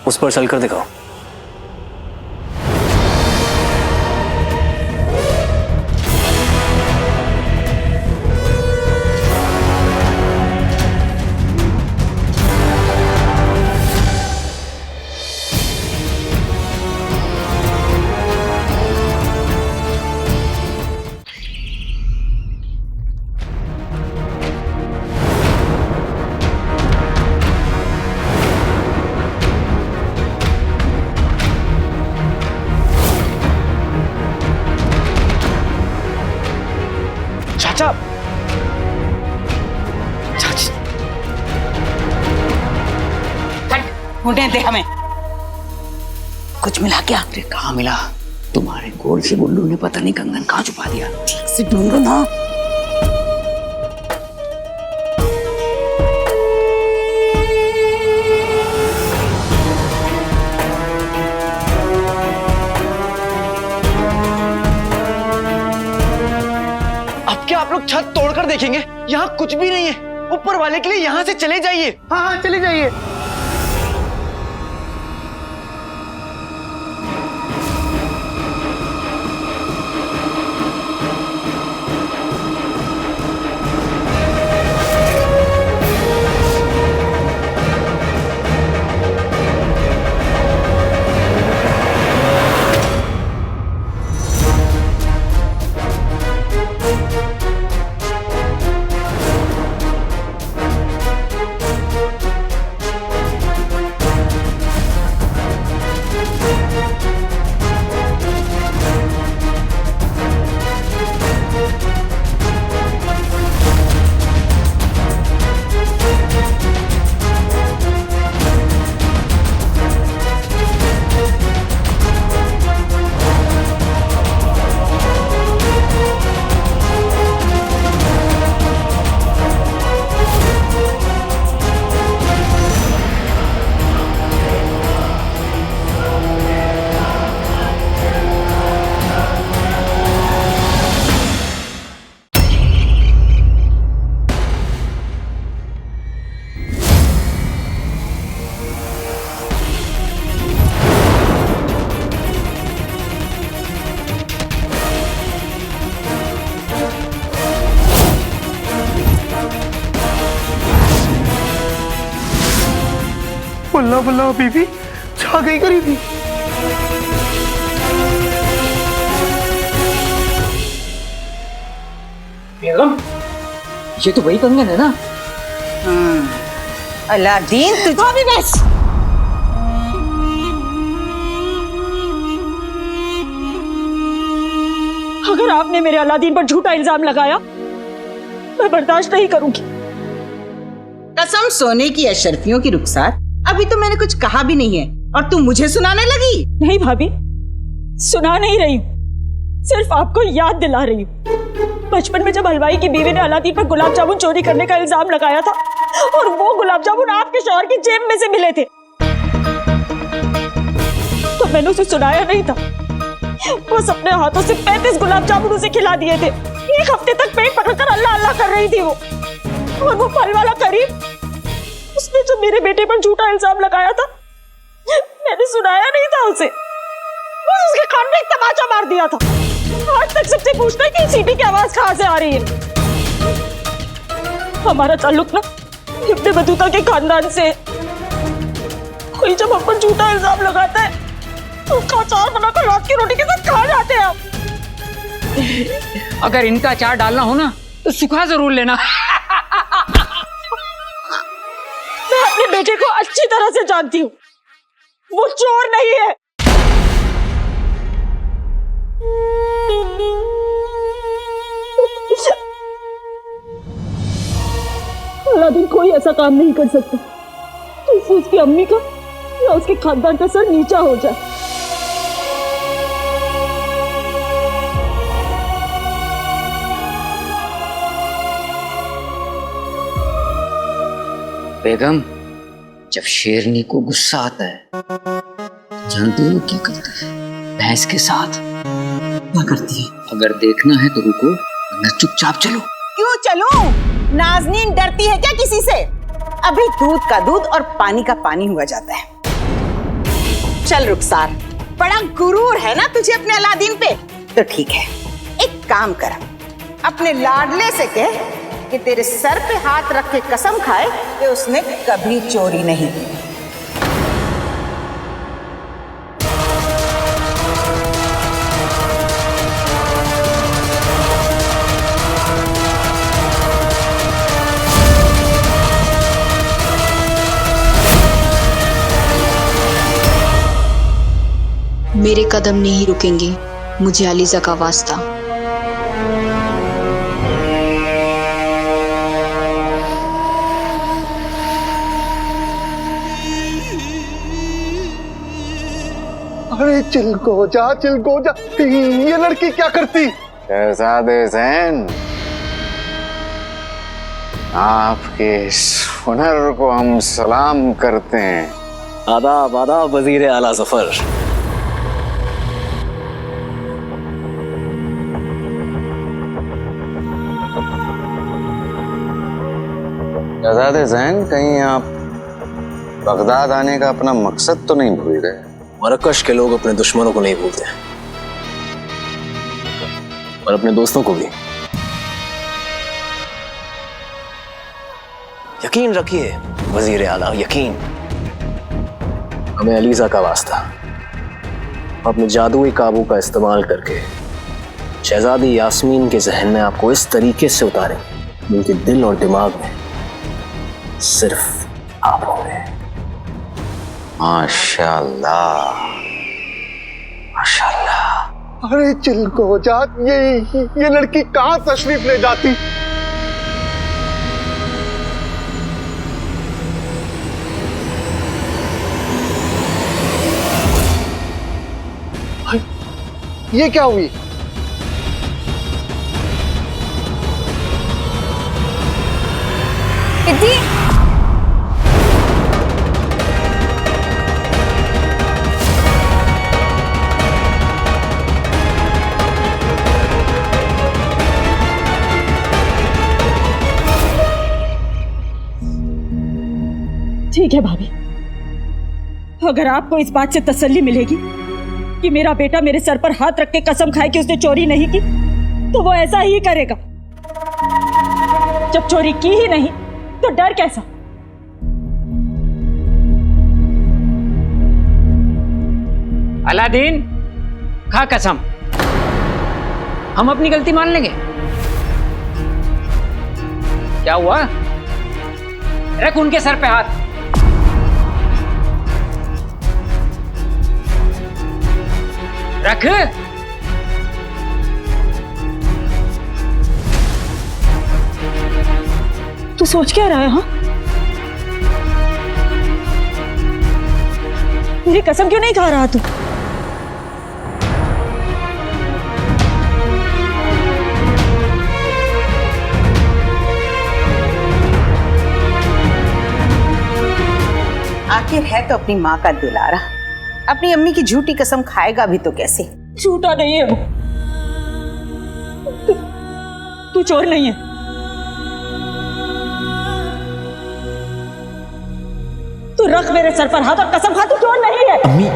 उस पर चलकर दिखाओ। चाचा, होने दे हमें। कुछ मिला क्या? अरे कहाँ मिला? तुम्हारे गोल से गुल्लू ने पता नहीं कंगन कहाँ छुपा दिया। ठीक से ढूंढो ना। अब क्या आप लोग छत तोड़कर देखेंगे? यहाँ कुछ भी नहीं है। ऊपर वाले के लिए यहाँ से चले जाइए। हाँ हाँ, चले जाइए। बल्ला बल्ला बीबी, छा गई करीबी। बेगम, ये तो वही कंगन है ना? अलादीन, तुझे भी बस। अगर आपने मेरे अलादीन पर झूठा इल्जाम लगाया, मैं बर्दाश्त नहीं करूंगी। कसम सोने की अशरफियों की रुखसार, अभी तो मैंने कुछ कहा भी नहीं है और तुम मुझे सुनाने लगी। नहीं भाभी, सुना नहीं रही हूँ, सिर्फ आपको याद दिला रही हूँ। बचपन में जब हलवाई की बीवी ने अलादीन पर गुलाब जामुन चोरी करने का इल्जाम लगाया था और वो गुलाब जामुन आपके शौहर की जेब में से मिले थे, तो मैंने उसे सुनाया नहीं था। बस अपने हाथों से 35 गुलाब जामुन उसे खिला दिए थे। एक हफ्ते तक पेट पकड़कर अल्लाह अल्लाह कर रही थी वो। और वो फल वाला करीम, उसने जो मेरे बेटे पर झूठा इल्जाम लगाया था, मैंने सुनाया नहीं था उसे। बस उसके कान में एक तमाचा मार दिया था। आज तक सबसे पूछता है कि सीटी की आवाज कहां से आ रही है। हमारा ताल्लुक ना इब्ने बतूता के खानदान से, कोई जब हम पर झूठा इल्जाम लगाता है तो उसका अचार बनाकर रात की रोटी के साथ खा जाते हैं आप। अगर इनका अचार डालना हो ना तो सुखा जरूर लेना। मैं अपने बेटे को अच्छी तरह से जानती हूँ, वो चोर नहीं है। अलादीन कोई ऐसा काम नहीं कर सकता जिससे उसकी अम्मी का या उसके खानदान का सर नीचा हो जाए। बेगम, जब शेरनी को गुस्सा आता है जानती हो क्या करती है? भैंस के साथ क्या करती है? अगर देखना है तो रुको वरना चुपचाप चलो। क्यों चलूं? नाज़नीन डरती है क्या किसी से? अभी दूध का दूध और पानी का पानी हुआ जाता है। चल रुखसार, बड़ा गुरूर है ना तुझे अपने अलादीन पे? तो ठीक है, एक काम कर, अपने लाडले से कह कि तेरे सर पे हाथ रख के कसम खाए कि उसने कभी चोरी नहीं की। मेरे कदम नहीं रुकेंगे, मुझे अलीजा का वास्ता। अरे चिलको जा, ये लड़की क्या करती? शहजादे ज़ैन, आपके इस हुनर को हम सलाम करते हैं। आदाब आदाब वजीर आला जफर। शहजादे ज़ैन, कहीं आप बगदाद आने का अपना मकसद तो नहीं भूल गए? मरकश के लोग अपने दुश्मनों को नहीं भूलते और अपने दोस्तों को भी। यकीन रखिए वजीर आला, यकीन। हमें अलीजा का वास्ता, अपने जादुई काबू का इस्तेमाल करके शहजादी यास्मीन के जहन में आपको इस तरीके से उतारें उनके दिल और दिमाग में सिर्फ आप होंगे। माशाल्लाह, माशाल्लाह। अरे चिलको जा, ये लड़की कहाँ तशरीफ ले जाती? ये क्या हुई? ठीक है भाभी, अगर आपको इस बात से तसल्ली मिलेगी कि मेरा बेटा मेरे सर पर हाथ रख के कसम खाए कि उसने चोरी नहीं की, तो वो ऐसा ही करेगा। जब चोरी की ही नहीं तो डर कैसा? अलादीन, खा कसम, हम अपनी गलती मान लेंगे। क्या हुआ? रख उनके सर पे हाथ। रख। तू सोच क्या रहा है? हाँ, मेरी कसम क्यों नहीं खा रहा तू? आखिर है तो अपनी माँ का दुलारा, अपनी अम्मी की झूठी कसम खाएगा भी तो कैसे? झूठा नहीं है वो, तू चोर नहीं है। तू रख मेरे सर पर हाथ और कसम खा, तू चोर नहीं है। अम्मी,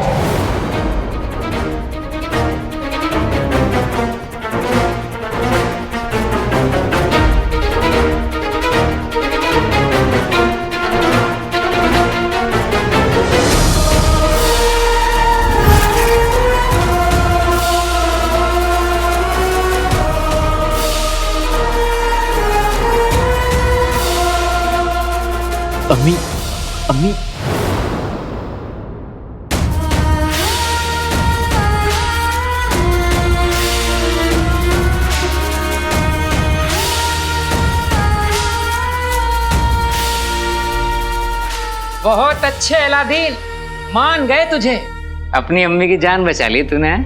अम्मी अम्मी बहुत अच्छे अलादीन, मान गए तुझे। अपनी अम्मी की जान बचा ली तूने।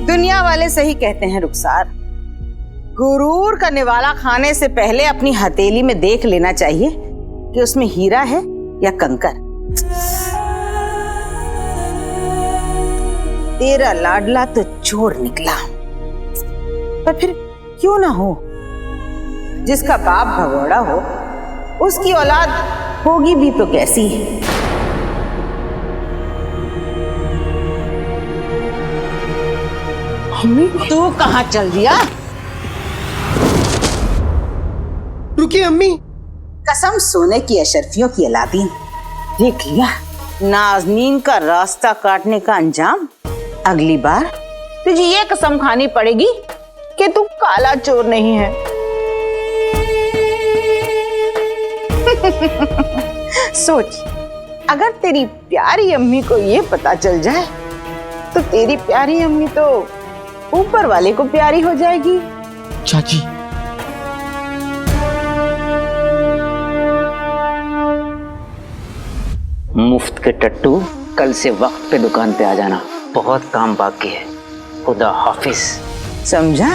दुनिया वाले सही कहते हैं रुखसार, गुरूर का निवाला खाने से पहले अपनी हथेली में देख लेना चाहिए कि उसमें हीरा है या कंकर। तेरा लाडला तो चोर निकला, पर फिर क्यों ना हो, जिसका बाप भगोड़ा हो उसकी औलाद होगी भी तो कैसी है। तू कहाँ चल दिया? रुकिए अम्मी। कसम सोने की अशरफियों की अलादीन, देख लिया नाज़नीन का रास्ता काटने का अंजाम। अगली बार तुझे ये कसम खानी पड़ेगी कि तू काला चोर नहीं है। सोच, अगर तेरी प्यारी अम्मी को ये पता चल जाए तो तेरी प्यारी अम्मी तो ऊपर वाले को प्यारी हो जाएगी। चाची मुफ्त के टट्टू, कल से वक्त पे दुकान पे आ जाना, बहुत काम बाकी है। खुदा हाफिज। समझा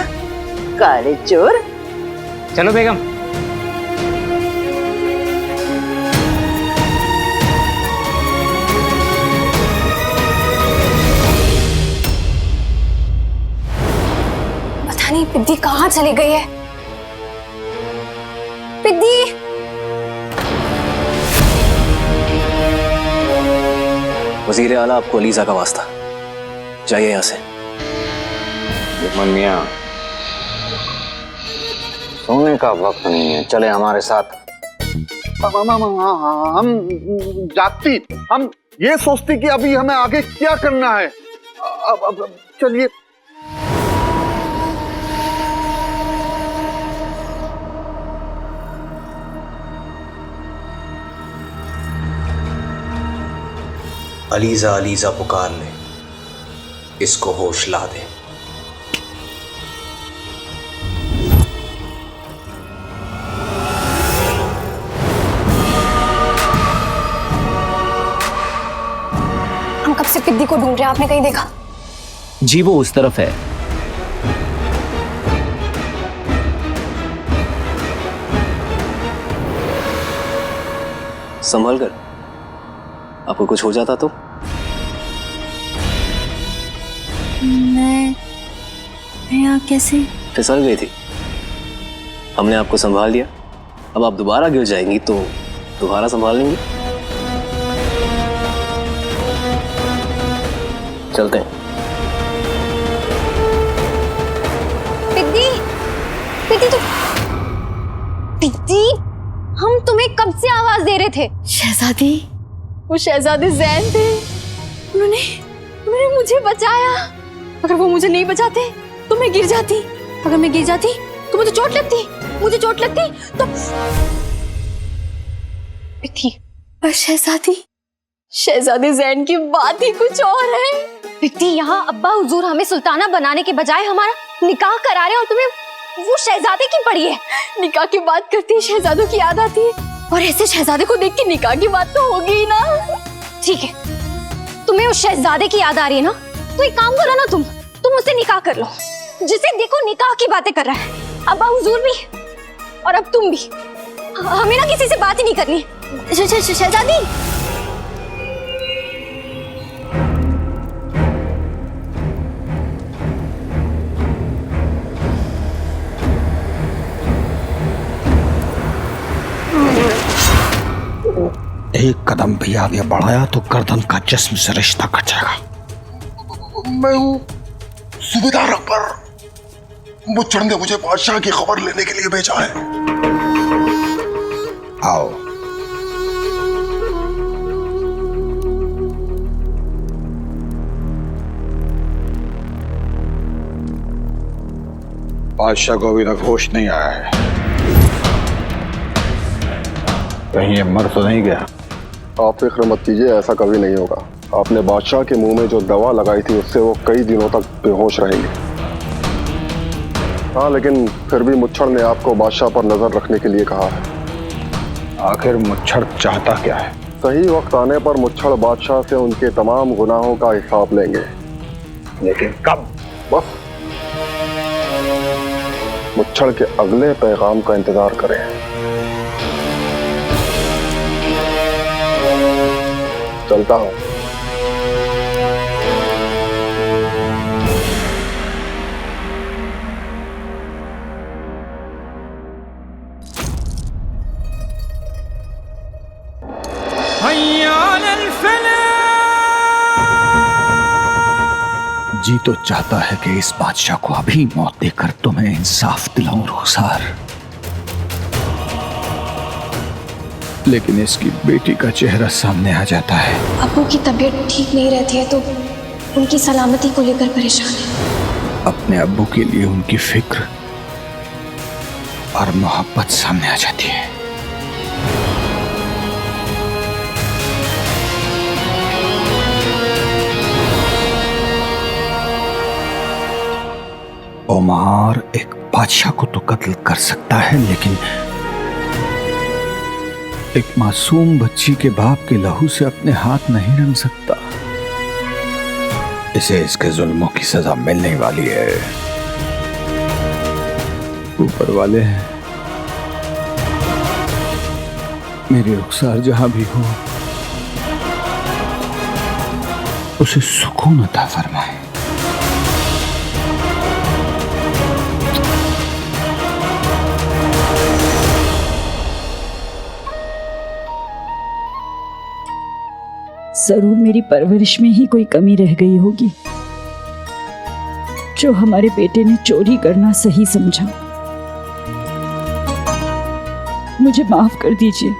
काले चोर। चलो बेगम। पता नहीं पिद्दी कहाँ चली गई है। पिद्दी, वजीर आला आपको अलीजा का वास्ता, जाइए यहाँ से। मनिया, सोने का वक्त नहीं है, चले हमारे साथ। हम जाती, हम ये सोचती कि अभी हमें आगे क्या करना है। अब चलिए। अलीजा अलीजा पुकार ले, इसको होश ला दे। हम कब से पिद्दी को ढूंढ रहे हैं, आपने कहीं देखा? जी वो उस तरफ है। संभल कर, आपको कुछ हो जाता तो? मैं यहाँ कैसे? फिसल गई थी, हमने आपको संभाल लिया। अब आप दोबारा गिर जाएंगी तो दोबारा संभाल लेंगे। चलते हैं। पिद्दी, पिद्दी तो पिद्दी, हम तुम्हें कब से आवाज दे रहे थे। शहजादी, वो शहजादे ज़ैन थे, उन्होंने मुझे बचाया। अगर वो मुझे नहीं बचाते तो मैं गिर जाती। अगर मैं गिर जाती तो मुझे चोट लगती तो पिद्दी, पर शहजादे ज़ैन की बात ही कुछ और है। पिद्दी, यहाँ अब्बा हुजूर हमें सुल्ताना बनाने के बजाय हमारा निकाह करा रहे और तुम्हें वो शहजादे की पड़ी है। निकाह की बात करती है, शहजादों की याद आती है, और ऐसे शहजादे को देख के निकाह की बात तो होगी ही ना। ठीक है, तुम्हें उस शहजादे की याद आ रही है ना, तो एक काम करो ना, तुम उससे निकाह कर लो। जिसे देखो निकाह की बातें कर रहा है, अब्बा हुजूर भी और अब तुम भी। हमें ना किसी से बात ही नहीं करनी। शहजादी, एक कदम भी आगे बढ़ाया तो गर्दन का जिस्म से रिश्ता कट जाएगा। मैं हूँ सूबेदार अकबर, मुझे ने मुझे बादशाह की खबर लेने के लिए भेजा है। आओ। बादशाह को अभी तक होश नहीं आया है। कहीं ये मर तो नहीं गया? आप फिक्र मत कीजिए, ऐसा कभी नहीं होगा। आपने बादशाह के मुंह में जो दवा लगाई थी उससे वो कई दिनों तक बेहोश रहेंगे। हाँ, लेकिन फिर भी मुच्छड़ ने आपको बादशाह पर नजर रखने के लिए कहा है। आखिर मुच्छड़ चाहता क्या है? सही वक्त आने पर मुच्छड़ बादशाह से उनके तमाम गुनाहों का हिसाब लेंगे। लेकिन कब? बस मुच्छड़ के अगले पैगाम का इंतजार करें। चलता हूं। जी तो चाहता है कि इस बादशाह को अभी मौत देकर तुम्हें इंसाफ दिलाऊं रुखसार, लेकिन इसकी बेटी का चेहरा सामने आ जाता है। अब्बू की तबीयत ठीक नहीं रहती है तो उनकी सलामती को लेकर परेशान है। अपने अब्बू के लिए उनकी फिक्र और मोहब्बत सामने आ जाती है। ओमार एक बादशाह को तो कत्ल कर सकता है, लेकिन एक मासूम बच्ची के बाप के लहू से अपने हाथ नहीं रंग सकता। इसे इसके जुल्मों की सजा मिलने वाली है। ऊपर वाले हैं, मेरी रुखसार जहां भी हो उसे सुकून अता फरमाए। जरूर मेरी परवरिश में ही कोई कमी रह गई होगी जो हमारे बेटे ने चोरी करना सही समझा। मुझे माफ कर दीजिए,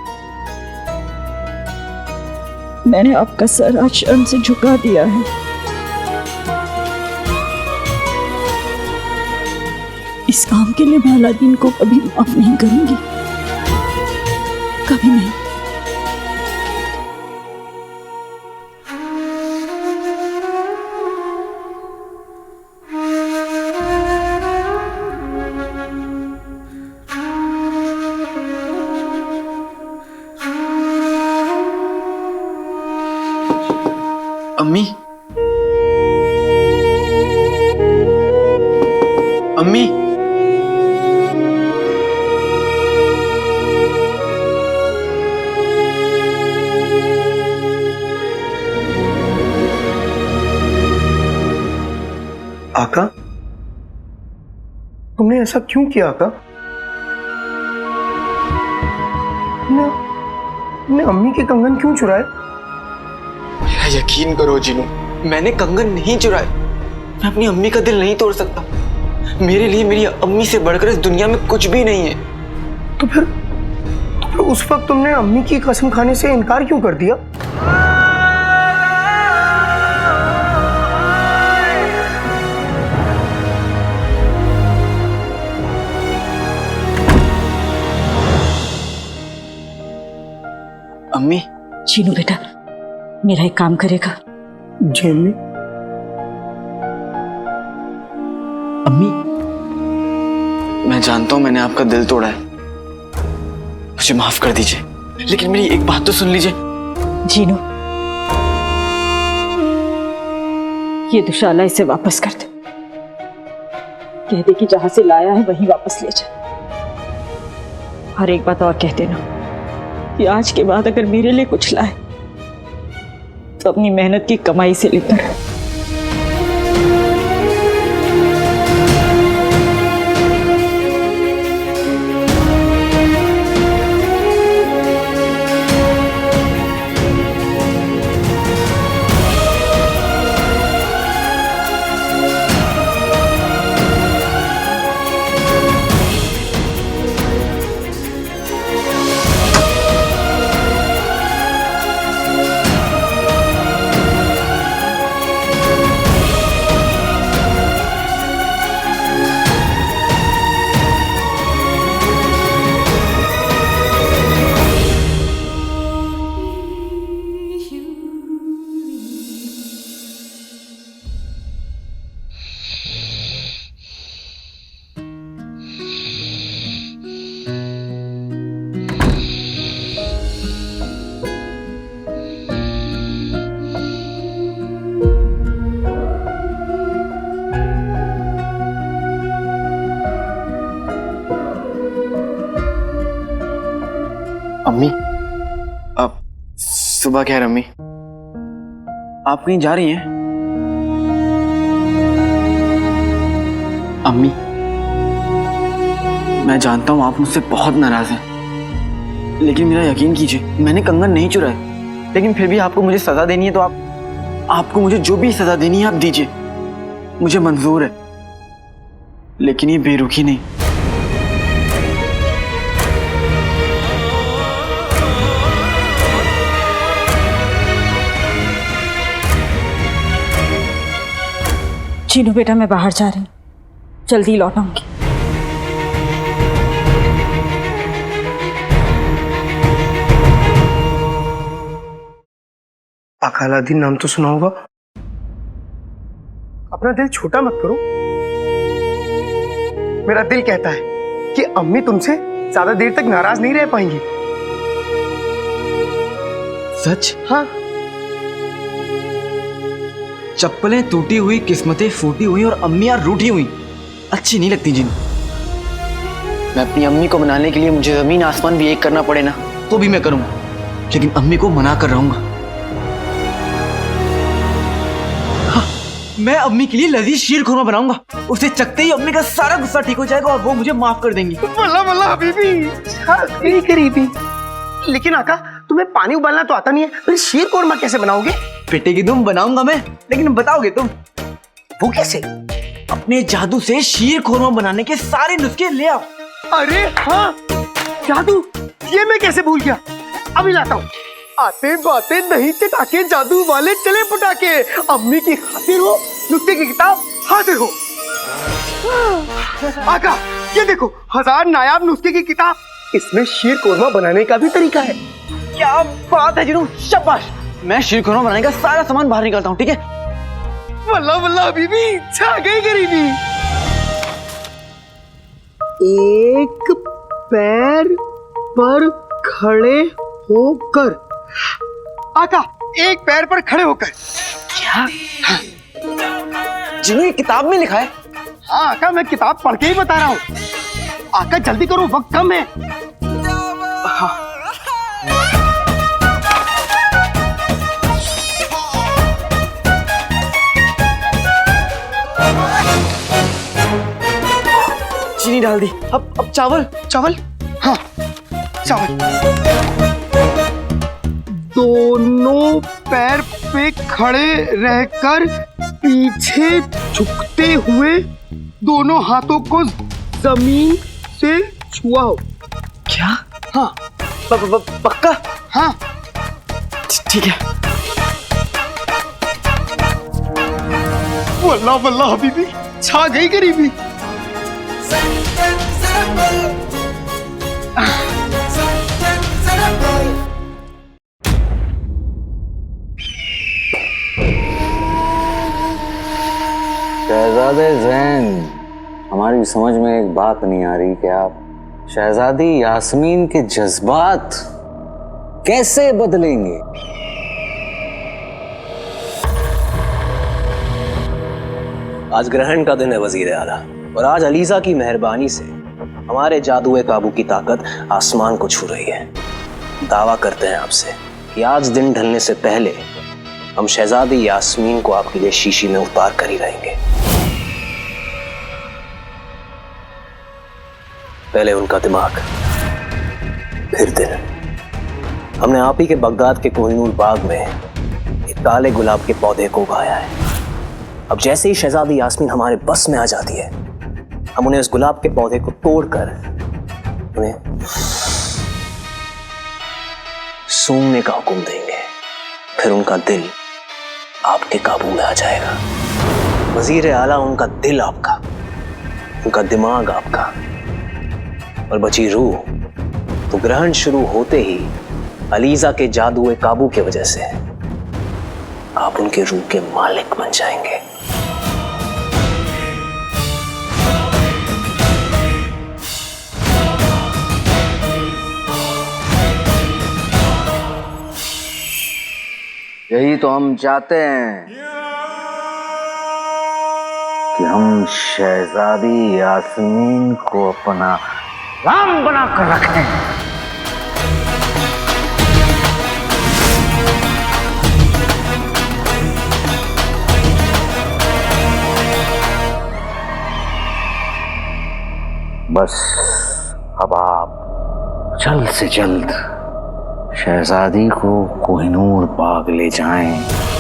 मैंने आपका सर आज शर्म से झुका दिया है। इस काम के लिए मैं अलादीन को कभी माफ नहीं करूंगी, कभी नहीं। अम्मी, अम्मी, आका, तुमने ऐसा क्यों किया आका? तुमने अम्मी के कंगन क्यों चुराए? यकीन करो जिनू, मैंने कंगन नहीं चुराए। मैं अपनी अम्मी का दिल नहीं तोड़ सकता। मेरे लिए मेरी अम्मी से बढ़कर इस दुनिया में कुछ भी नहीं है। तो फिर उस वक्त तुमने अम्मी की कसम खाने से इनकार क्यों कर दिया? अम्मी। चीनू बेटा, मेरा एक काम करेगा? जी अम्मी। अम्मी, मैं जानता हूं मैंने आपका दिल तोड़ा है, मुझे माफ कर दीजिए, लेकिन मेरी एक बात तो सुन लीजिए। जीनू, ये दुशाला इसे वापस कर दे। कह दे कि जहां से लाया है वहीं वापस ले जाए। और एक बात और कह देना कि आज के बाद अगर मेरे लिए कुछ लाए तो अपनी मेहनत की कमाई से लेकर अम्मी, अब सुबह खैर अम्मी। आप कहीं जा रही हैं? अम्मी, मैं जानता हूं आप मुझसे बहुत नाराज हैं, लेकिन मेरा यकीन कीजिए, मैंने कंगन नहीं चुराए। लेकिन फिर भी आपको मुझे सजा देनी है तो आपको मुझे जो भी सजा देनी है आप दीजिए, मुझे मंजूर है, लेकिन ये बेरुखी नहीं। चीनू बेटा, मैं बाहर जा रही हूँ, जल्दी लौट आऊंगी। आका अलादीन नाम तो सुना होगा। अपना दिल छोटा मत करो। मेरा दिल कहता है कि अम्मी तुमसे ज्यादा देर तक नाराज नहीं रह पाएंगी। सच? हाँ। चप्पलें टूटी हुई, किस्मतें फूटी हुई और अम्मियां रूठी हुई अच्छी नहीं लगती जिन। मैं अपनी अम्मी को मनाने के लिए मुझे जमीन आसमान भी एक करना पड़े ना तो भी मैं करूंगा, लेकिन अम्मी को मना कर रहूंगा। हाँ, मैं अम्मी के लिए लजीज शीर खुरमा बनाऊंगा। उसे चखते ही अम्मी का सारा गुस्सा ठीक हो जाएगा और वो मुझे माफ कर देंगी। वल्ला वल्ला हबीबी, तेरी करीबी। लेकिन आका, तुम्हें पानी उबालना तो आता नहीं है, फिर शीर कोरमा कैसे बनाओगे? बेटे की दुम बनाऊंगा मैं, लेकिन बताओगे तुम? वो कैसे? अपने जादू से शीर खोरमा बनाने के सारे नुस्खे ले आओ। अरे हाँ, जादू, ये मैं कैसे भूल गया। अभी लाता हूँ। आते बातें नहीं चटाके, जादू वाले चले पटाके। अम्मी की खातिर हो, नुस्खे की किताब हाजिर हो। आका, ये देखो, 1000 नायाब नुस्खे की किताब। इसमें शीर कोरमा बनाने का भी तरीका है। क्या बात है जिनू, शाबाश। मैं शीर खुरमा बनाने का सारा सामान बाहर निकालता हूँ, ठीक है? वल्ला वल्ला हबीबी, छा गई गरीबी। एक पैर पर खड़े होकर। आका, एक पैर पर खड़े होकर। क्या? जिनू, ये किताब में लिखा है? हाँ आका, मैं किताब पढ़ के ही बता रहा हूँ। आका जल्दी करो, वक्त कम है। हाँ। चीनी डाल दी। अब चावल। चावल? हाँ, चावल। दोनों पैर पे खड़े रहकर पीछे झुकते हुए दोनों हाथों को जमीन से छुआओ। क्या? हाँ। पक्का? हाँ। ठीक है। वल्ला वल्ला हबीबी, छा गई गरीबी। शहजादे ज़ैन, हमारी समझ में एक बात नहीं आ रही कि आप शहजादी यास्मीन के जज्बात कैसे बदलेंगे? आज ग्रहण का दिन है वजीर आला, और आज अलीजा की मेहरबानी से हमारे जादुए काबू की ताकत आसमान को छू रही है। दावा करते हैं आपसे कि आज दिन ढलने से पहले हम शहजादी यास्मीन को आपके लिए शीशी में उतार कर ही रहेंगे। पहले उनका दिमाग, फिर दिल। हमने आप ही के बगदाद के कोहिनूर बाग में एक काले गुलाब के पौधे को उगाया है। अब जैसे ही शहजादी यास्मीन हमारे बस में आ जाती है, हम उन्हें उस गुलाब के पौधे को तोड़कर उन्हें सूंघने का हुक्म देंगे। फिर उनका दिल आपके काबू में आ जाएगा। वजीर आला, उनका दिल आपका, उनका दिमाग आपका, और बची रूह तो ग्रहण शुरू होते ही अलीजा के जादुए काबू की वजह से आप उनके रूह के मालिक बन जाएंगे। यही तो हम चाहते हैं कि हम शहजादी यास्मीन को अपना गुलाम बनाकर रखें। बस अब आप जल्द से जल्द शहजादी को कोहिनूर बाग ले जाएं